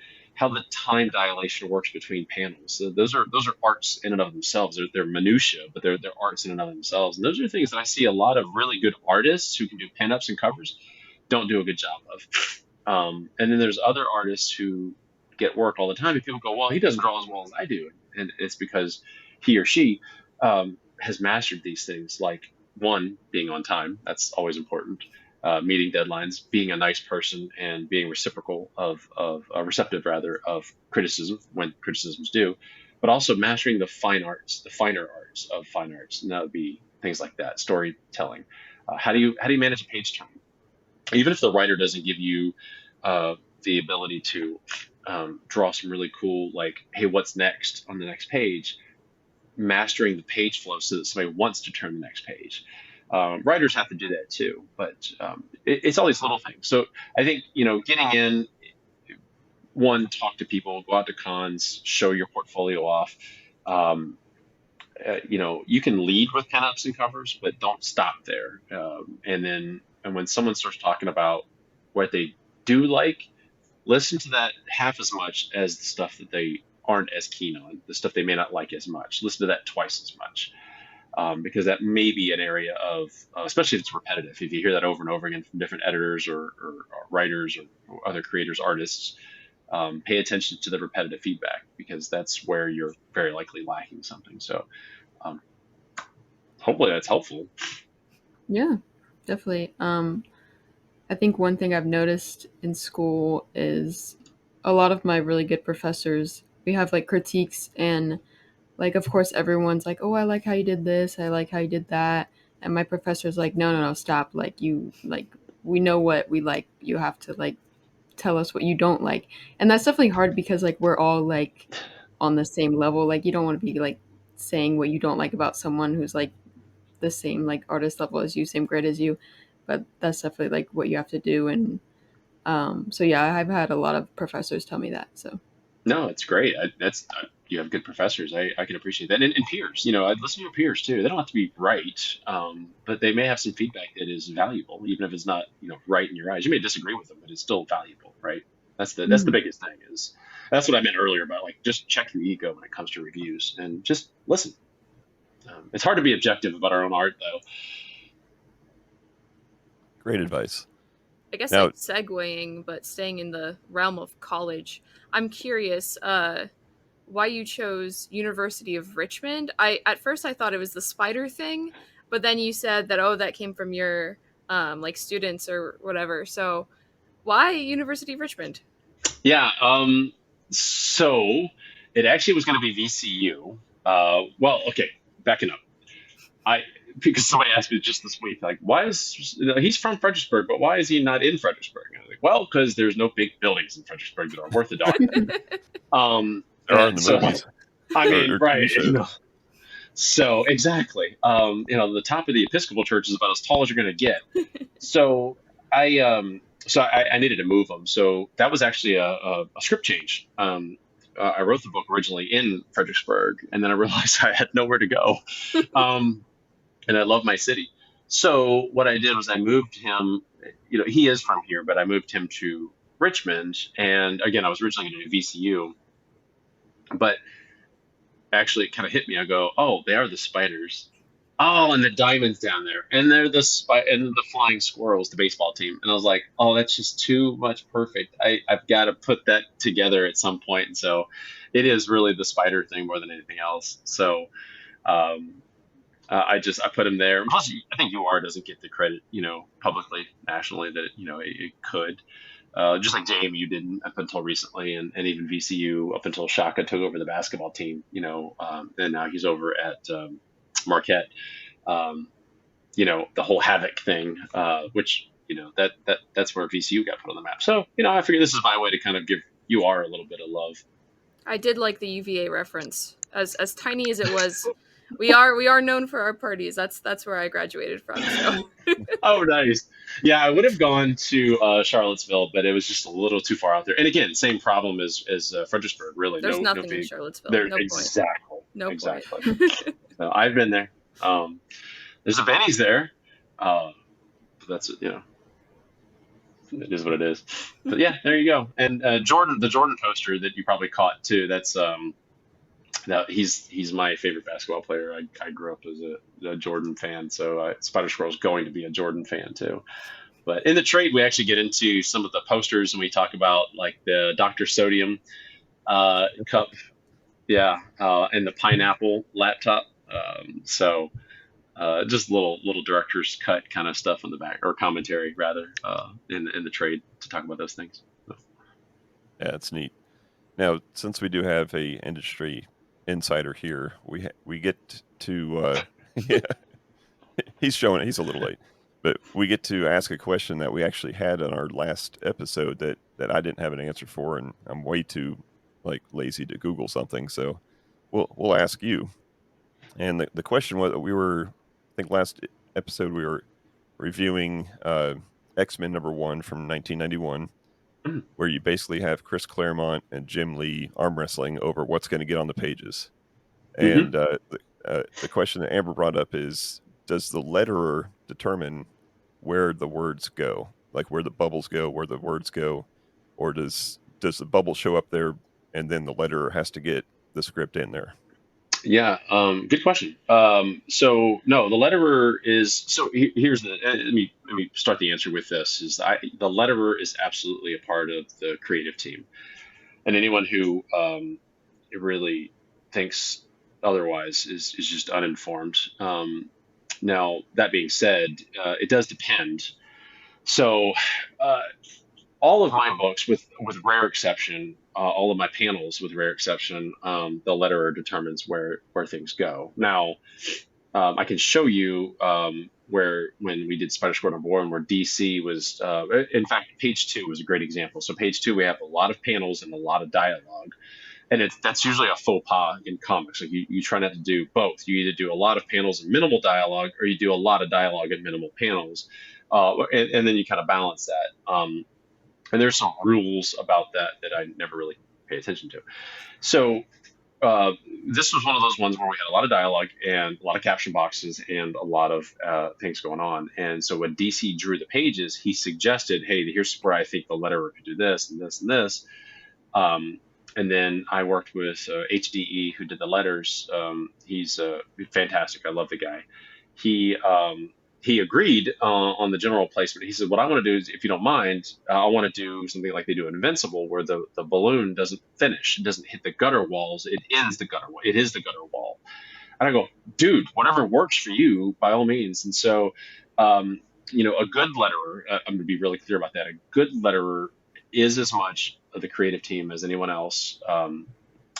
[SPEAKER 4] time dilation works between panels. So those are arts in and of themselves. They're minutia, but they're arts in and of themselves. And those are things that I see a lot of really good artists who can do pinups and covers don't do a good job of. And then there's other artists who get work all the time, and people go, "Well, he doesn't draw as well as I do," and it's because he or she has mastered these things, like, one, being on time. That's always important. Meeting deadlines, being a nice person, and being reciprocal receptive rather of criticism when criticism's due, but also mastering the finer arts of fine arts, and that would be things like that, storytelling. How do you manage a page turn? Even if the writer doesn't give you the ability to draw some really cool, like, hey, what's next on the next page? Mastering the page flow so that somebody wants to turn the next page. Writers have to do that too, but it's all these little things. So I think, getting in, one, talk to people, go out to cons, show your portfolio off. You can lead with pinups and covers, but don't stop there. And when someone starts talking about what they do like, listen to that half as much as the stuff that they aren't as keen on, the stuff they may not like as much. Listen to that twice as much, because that may be an area of, especially if it's repetitive, if you hear that over and over again from different editors or writers or other creators, artists, pay attention to the repetitive feedback, because that's where you're very likely lacking something. So hopefully that's helpful.
[SPEAKER 3] Yeah, definitely. I think one thing I've noticed in school is a lot of my really good professors, we have like critiques, and like, of course, everyone's like, "Oh, I like how you did this. I like how you did that." And my professor's like, no, stop. Like, we know what we like. You have to like tell us what you don't like. And that's definitely hard, because like we're all like on the same level. Like, you don't want to be like saying what you don't like about someone who's like the same like artist level as you, same grade as you. But that's definitely like what you have to do. And so yeah, I've had a lot of professors tell me that. So
[SPEAKER 4] No, it's great. You have good professors. I can appreciate that. And peers, I'd listen to your peers too. They don't have to be right, but they may have some feedback that is valuable, even if it's not, right in your eyes. You may disagree with them, but it's still valuable, right? That's the biggest thing. That's what I meant earlier about, like, just check your ego when it comes to reviews and just listen. It's hard to be objective about our own art, though.
[SPEAKER 1] Great advice.
[SPEAKER 2] I guess
[SPEAKER 1] Now-
[SPEAKER 2] like segueing, but staying in the realm of college, I'm curious why you chose University of Richmond. At first I thought it was the spider thing, but then you said that, that came from your like students or whatever. So why University of Richmond?
[SPEAKER 4] Yeah. So it actually was going to be VCU. Well, okay, backing up. Because somebody asked me just this week, like, why is he's from Fredericksburg, but why is he not in Fredericksburg? And I was like, well, because there's no big buildings in Fredericksburg that are worth a darn.
[SPEAKER 1] There are in the movies.
[SPEAKER 4] I mean,
[SPEAKER 1] or
[SPEAKER 4] right.
[SPEAKER 1] TV shows.
[SPEAKER 4] So exactly. The top of the Episcopal Church is about as tall as you're going to get. So I needed to move them. So that was actually a script change. I wrote the book originally in Fredericksburg, and then I realized I had nowhere to go. And I love my city. So what I did was I moved him, he is from here, but I moved him to Richmond. And again, I was originally going to do VCU, but actually it kind of hit me. I go, oh, they are the spiders. Oh, and the Diamonds down there, and they're and the Flying Squirrels, the baseball team. And I was like, oh, that's just too much perfect. I've got to put that together at some point. And so, it is really the spider thing more than anything else. So, um, I put him there. Plus, I think UR doesn't get the credit, publicly, nationally that it could. Just like JMU didn't up until recently, and even VCU up until Shaka took over the basketball team, and now he's over at Marquette. Um, the whole Havoc thing, which that's where VCU got put on the map. So I figure this is my way to kind of give UR a little bit of love.
[SPEAKER 2] I did like the UVA reference, as tiny as it was. We are known for our parties. That's where I graduated from. So.
[SPEAKER 4] Oh, nice. Yeah, I would have gone to Charlottesville, but it was just a little too far out there. And again, same problem as Fredericksburg. Really,
[SPEAKER 2] there's
[SPEAKER 4] no
[SPEAKER 2] nothing in
[SPEAKER 4] big,
[SPEAKER 2] Charlottesville.
[SPEAKER 4] there
[SPEAKER 2] No
[SPEAKER 4] exactly,
[SPEAKER 2] point. No
[SPEAKER 4] exactly.
[SPEAKER 2] point.
[SPEAKER 4] So I've been there. There's a Benny's there. That's it is what it is. But yeah, there you go. And the Jordan poster that you probably caught too. That's he's my favorite basketball player. I grew up as a Jordan fan, so Spider-Squirrel's going to be a Jordan fan too. But in the trade, we actually get into some of the posters, and we talk about like the Dr. Sodium cup, yeah, and the pineapple laptop. So just little director's cut kind of stuff on the back, or commentary rather, in the trade to talk about those things. So.
[SPEAKER 1] Yeah, it's neat. Now, since we do have a industry insider here, we get to yeah, he's showing it. He's a little late, but we get to ask a question that we actually had on our last episode that I didn't have an answer for, and I'm way too lazy to Google something, so we'll ask you. And the question was, I think last episode we were reviewing X-Men #1 from 1991. Where you basically have Chris Claremont and Jim Lee arm wrestling over what's going to get on the pages. And the question that Amber brought up is, does the letterer determine where the words go? Like where the bubbles go, where the words go? Or does the bubble show up there and then the letterer has to get the script in there?
[SPEAKER 4] Yeah, good question. So no, the letterer is, so here's let me start the answer with this, the letterer is absolutely a part of the creative team. And anyone who really thinks otherwise is just uninformed. Now, that being said, it does depend. So all of my books, with rare exception, all of my panels, with rare exception, the letterer determines where things go. Now, I can show you where, when we did Spider-Squirrel #1, where DC was, in fact, page 2 was a great example. So page 2, we have a lot of panels and a lot of dialogue. And that's usually a faux pas in comics. Like you try not to do both. You either do a lot of panels and minimal dialogue, or you do a lot of dialogue and minimal panels. And then you kind of balance that. And there's some rules about that I never really pay attention to. So this was one of those ones where we had a lot of dialogue and a lot of caption boxes and a lot of things going on. And so when DC drew the pages, he suggested, hey, here's where I think the letterer could do this and this and this. And then I worked with HDE, who did the letters. He's fantastic. I love the guy. He agreed on the general placement. He said, what I want to do is, if you don't mind, I want to do something like they do in Invincible, where the balloon doesn't finish. It doesn't hit the gutter walls. It ends the gutter wall. It is the gutter wall. And I go, dude, whatever works for you, by all means. And so, a good letterer, I'm going to be really clear about that. A good letterer is as much of the creative team as anyone else.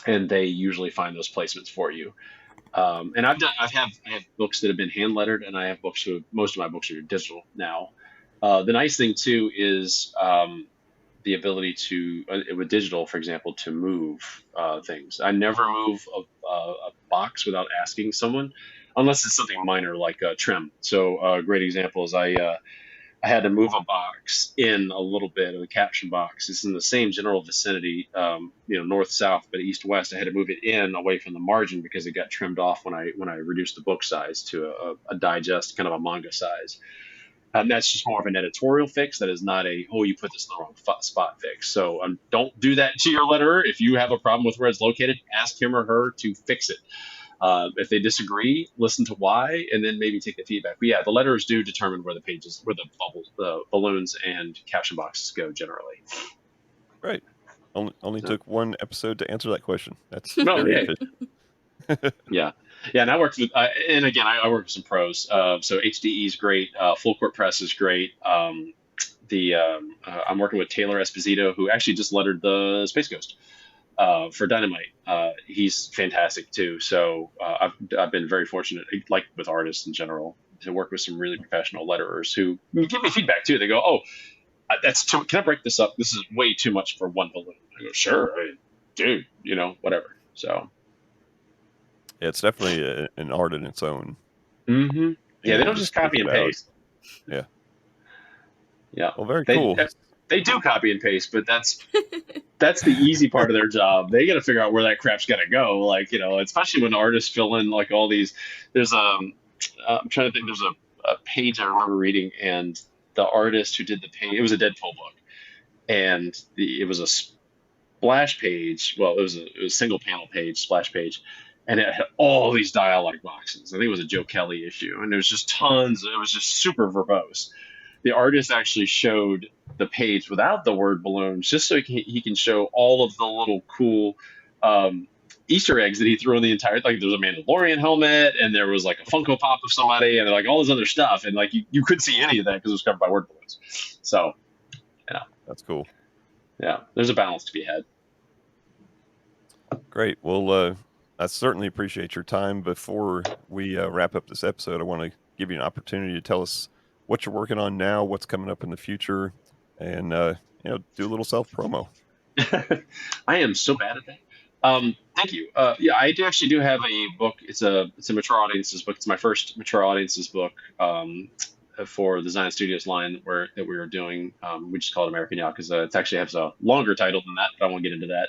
[SPEAKER 4] And they usually find those placements for you. And I have books that have been hand lettered, and I have most of my books are digital now. The nice thing too is the ability to, with digital, for example, to move things. I never move a box without asking someone, unless it's something minor like trim. So a great example is I had to move a box in a little bit of the caption box. It's in the same general vicinity, north-south, but east-west. I had to move it in away from the margin because it got trimmed off when I reduced the book size to a digest, kind of a manga size. And that's just more of an editorial fix. That is not you put this in the wrong spot fix. So don't do that to your letterer. If you have a problem with where it's located, ask him or her to fix it. If they disagree, listen to why, and then maybe take the feedback. But yeah, the letters do determine where the bubbles, the balloons and caption boxes go generally.
[SPEAKER 1] Right. Only
[SPEAKER 4] So-
[SPEAKER 1] took one episode to answer that question. That's
[SPEAKER 4] No,
[SPEAKER 1] very
[SPEAKER 4] yeah.
[SPEAKER 1] efficient.
[SPEAKER 4] Yeah, and I worked with, and again, I work with some pros. So HDE is great. Full Court Press is great. I'm working with Taylor Esposito, who actually just lettered the Space Ghost for Dynamite. He's fantastic too. So I've been very fortunate, like with artists in general, to work with some really professional letterers who give me feedback too. They go, "Oh, that's too. Can I break this up? This is way too much for one balloon." I go, "Sure, dude. Whatever." So.
[SPEAKER 1] Yeah, it's definitely an art in its own.
[SPEAKER 4] Mm-hmm. Yeah, they don't just copy and paste.
[SPEAKER 1] Yeah.
[SPEAKER 4] Yeah.
[SPEAKER 1] Well, very cool.
[SPEAKER 4] They do copy and paste, but that's the easy part of their job. They got to figure out where that crap's got to go. Like, especially when artists fill in like all these. There's I'm trying to think. There's a page I remember reading, and the artist who did the page, it was a Deadpool book, and it was a splash page. Well, it was a single panel page, splash page. And it had all these dialogue boxes. I think it was a Joe Kelly issue. And there was just tons. It was just super verbose. The artist actually showed the page without the word balloons, just so he can show all of the little cool Easter eggs that he threw in the entire, like there was a Mandalorian helmet, and there was like a Funko Pop of somebody, and like all this other stuff. And like you couldn't see any of that because it was covered by word balloons. So, yeah.
[SPEAKER 1] That's cool.
[SPEAKER 4] Yeah, there's a balance to be had.
[SPEAKER 1] Great. Well, I certainly appreciate your time. Before we wrap up this episode, I want to give you an opportunity to tell us what you're working on now, what's coming up in the future, and do a little self promo.
[SPEAKER 4] I am so bad at that. Thank you. Yeah, I do have a book. It's a mature audiences book. It's my first mature audiences book for the Xion Studios line that we were doing. We just call it American Yacht because it actually has a longer title than that, but I won't get into that.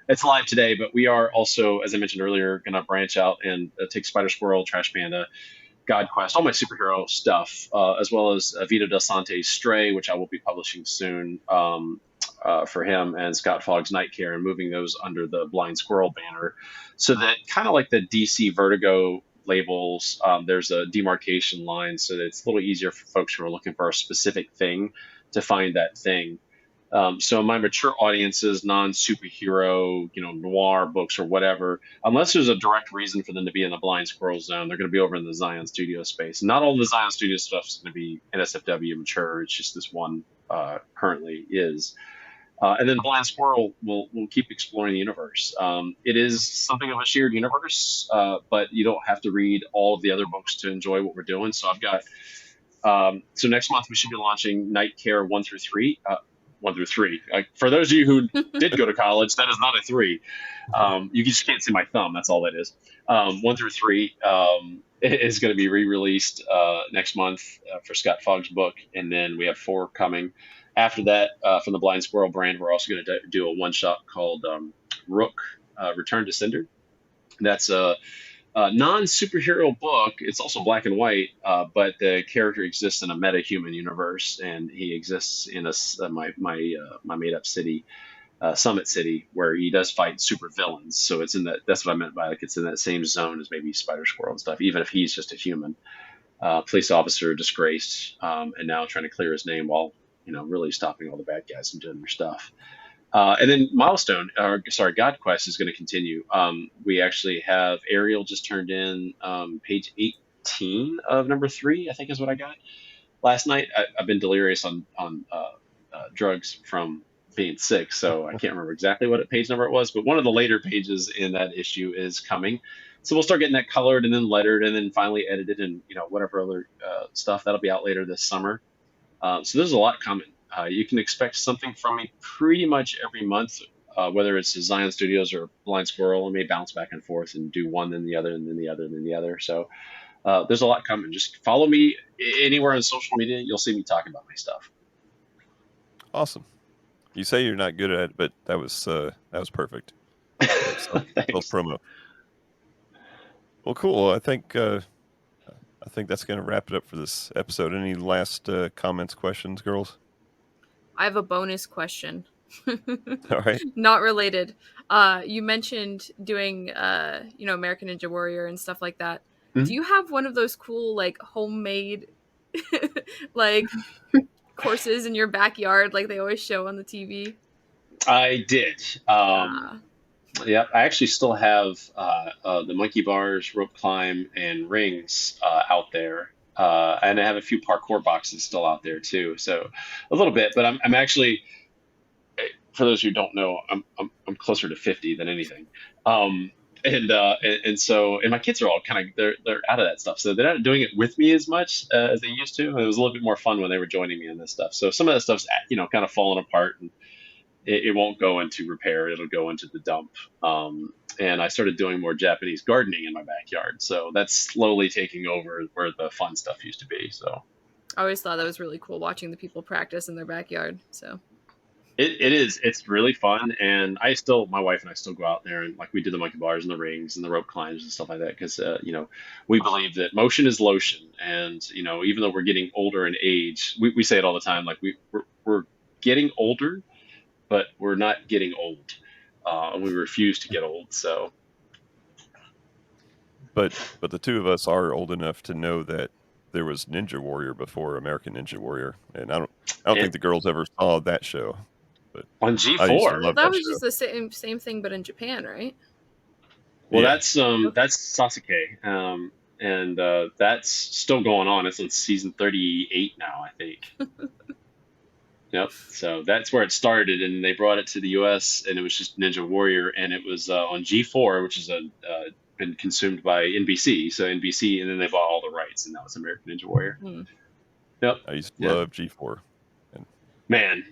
[SPEAKER 4] It's live today, but we are also, as I mentioned earlier, going to branch out and take Spider-Squirrel, Trash Panda, God Quest, all my superhero stuff, as well as Vito Del Sante's Stray, which I will be publishing soon for him, and Scott Fogg's Night Care, and moving those under the Blind Squirrel banner. So that kind of like the DC Vertigo labels, there's a demarcation line so that it's a little easier for folks who are looking for a specific thing to find that thing. So my mature audiences, non-superhero, noir books or whatever, unless there's a direct reason for them to be in the Blind Squirrel zone, they're going to be over in the Xion Studio space. Not all the Xion Studio stuff is going to be NSFW mature. It's just this one currently is. And then Blind Squirrel will keep exploring the universe. It is something of a shared universe, but you don't have to read all of the other books to enjoy what we're doing. So I've got, so next month we should be launching Night Care 1 through 3. 1 through 3. For those of you who did go to college, that is not a 3. You just can't see my thumb. That's all that is. 1 through 3 is going to be re-released next month for Scott Fogg's book, and then we have 4 coming. After that, from the Blind Squirrel brand, we're also going to do a one-shot called Rook, Return to Cinder. That's a non-superhero book. It's also black and white, but the character exists in a meta-human universe, and he exists in my made-up city, Summit City, where he does fight super villains. So it's in that. That's what I meant by it's in that same zone as maybe Spider-Squirrel and stuff. Even if he's just a human police officer, disgraced, and now trying to clear his name while really stopping all the bad guys from doing their stuff. And then God Quest is going to continue. We actually have Ariel just turned in page 18 of number 3, I think is what I got last night. I've been delirious on drugs from being sick, so I can't remember exactly what page number it was, but one of the later pages in that issue is coming. So we'll start getting that colored and then lettered and then finally edited and whatever other stuff that'll be out later this summer. So there's a lot coming. You can expect something from me pretty much every month, whether it's Xion Studios or Blind Squirrel. I may bounce back and forth and do one, then the other, and then the other, and then the other. So there's a lot coming. Just follow me anywhere on social media. You'll see me talking about my stuff.
[SPEAKER 1] Awesome. You say you're not good at it, but that was perfect. Self-promo. Well, cool. I think that's going to wrap it up for this episode. Any last comments, questions, girls?
[SPEAKER 2] I have a bonus question.
[SPEAKER 1] All right.
[SPEAKER 2] Not related. You mentioned doing, American Ninja Warrior and stuff like that.
[SPEAKER 4] Mhm.
[SPEAKER 2] Do you have one of those cool, like, homemade, like, courses in your backyard, like they always show on the TV?
[SPEAKER 4] I did.
[SPEAKER 2] Ah,
[SPEAKER 4] Yeah, I actually still have the monkey bars, rope climb, and rings out there, and I have a few parkour boxes still out there too. So a little bit, but I'm actually, for those who don't know, I'm closer to 50 than anything. Um, and so my kids are all kind of they're out of that stuff, so they're not doing it with me as much as they used to. It was a little bit more fun when they were joining me in this stuff. So some of that stuff's kind of falling apart, and it won't go into repair. It'll go into the dump. And I started doing more Japanese gardening in my backyard, so that's slowly taking over where the fun stuff used to be. So
[SPEAKER 2] I always thought that was really cool watching the people practice in their backyard. So
[SPEAKER 4] it is. It's really fun, and my wife and I still go out there and like we do the monkey bars and the rings and the rope climbs and stuff like that because we believe that motion is lotion, and even though we're getting older in age, we say it all the time. Like we're getting older, but we're not getting old. And we refuse to get old. So,
[SPEAKER 1] But the two of us are old enough to know that there was Ninja Warrior before American Ninja Warrior, and I don't
[SPEAKER 4] and
[SPEAKER 1] think the girls ever saw that show. But
[SPEAKER 4] on
[SPEAKER 1] I used to
[SPEAKER 4] G4,
[SPEAKER 1] love
[SPEAKER 2] that
[SPEAKER 1] that
[SPEAKER 2] was
[SPEAKER 1] show.
[SPEAKER 2] just the same thing, but in Japan, right?
[SPEAKER 4] well,
[SPEAKER 1] Yeah.
[SPEAKER 4] that's Sasuke, and that's still going on. It's on season 38 now, I think. Yep. So that's where it started, and they brought it to the U.S. and it was just Ninja Warrior, and it was on G4, which is been consumed by NBC. So NBC, and then they bought all the rights, and now it's American Ninja Warrior.
[SPEAKER 2] Hmm.
[SPEAKER 4] Yep.
[SPEAKER 1] I used to
[SPEAKER 4] Yeah.
[SPEAKER 1] love G4. And
[SPEAKER 4] Man.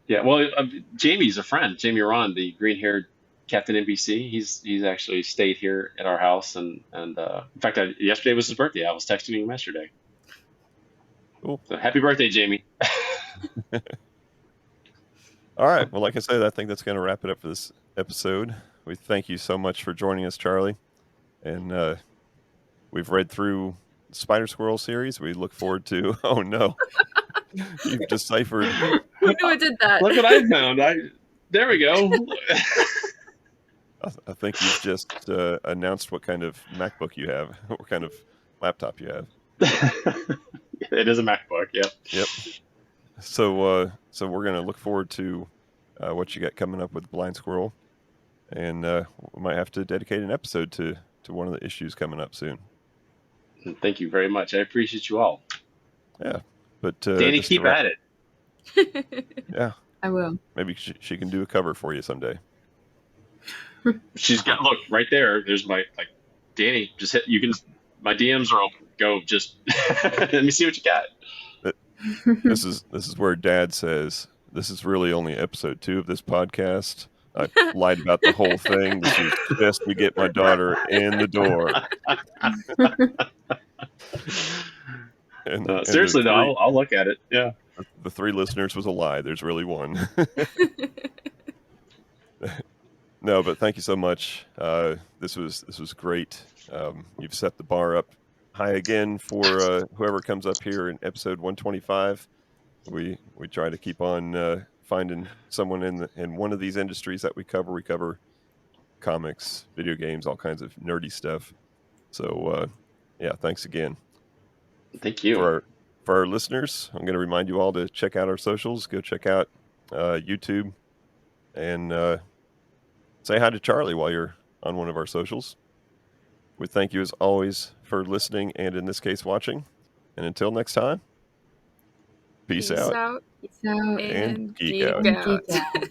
[SPEAKER 4] Yeah. Well, Jamie's a friend. Jamie Ron, the green-haired Captain NBC. He's actually stayed here at our house, and in fact, yesterday was his birthday. I was texting him yesterday.
[SPEAKER 1] Cool.
[SPEAKER 4] So happy birthday, Jamie.
[SPEAKER 1] All right. Well, like I said, I think that's going to wrap it up for this episode. We thank you so much for joining us, Charlie. And we've read through the Spider-Squirrel series. We look forward to... Oh, no. You've deciphered...
[SPEAKER 2] Who knew it did that?
[SPEAKER 4] Look what I found. There we go.
[SPEAKER 1] I think you've just announced what kind of MacBook you have, what kind of laptop you have.
[SPEAKER 4] It is a MacBook. Yep.
[SPEAKER 1] Yep. So we're going to look forward to what you got coming up with Blind Squirrel, and we might have to dedicate an episode to one of the issues coming up soon.
[SPEAKER 4] Thank you very much. I appreciate you all.
[SPEAKER 1] Yeah, but
[SPEAKER 4] Danny,
[SPEAKER 1] just to
[SPEAKER 4] keep
[SPEAKER 1] wrap-
[SPEAKER 4] at it.
[SPEAKER 1] Yeah,
[SPEAKER 3] I will.
[SPEAKER 1] maybe she can do a cover for you someday.
[SPEAKER 4] She's got look right there. There's my Danny. Just hit. You can. My DMs are open. Go. Just let me see what you got.
[SPEAKER 1] This is where Dad says this is really only episode 2 of this podcast. I lied about the whole thing. This is just to get my daughter in the door. And
[SPEAKER 4] Seriously
[SPEAKER 1] the
[SPEAKER 4] though, I'll look at it. Yeah.
[SPEAKER 1] the 3 listeners was a lie. There's really 1. No, but thank you so much. This was great. You've set the bar up high again for whoever comes up here in episode 125. We try to keep on finding someone in one of these industries that we cover. We cover comics, video games, all kinds of nerdy stuff. So yeah, thanks again.
[SPEAKER 4] Thank you.
[SPEAKER 1] For our listeners, I'm going to remind you all to check out our socials. Go check out YouTube and say hi to Charlie while you're on one of our socials. We thank you as always for listening and in this case watching. And until next time, peace out
[SPEAKER 2] out
[SPEAKER 3] Peace out.
[SPEAKER 1] and
[SPEAKER 2] and
[SPEAKER 1] geek
[SPEAKER 2] geek
[SPEAKER 1] out.
[SPEAKER 3] And
[SPEAKER 2] out.
[SPEAKER 3] geek out.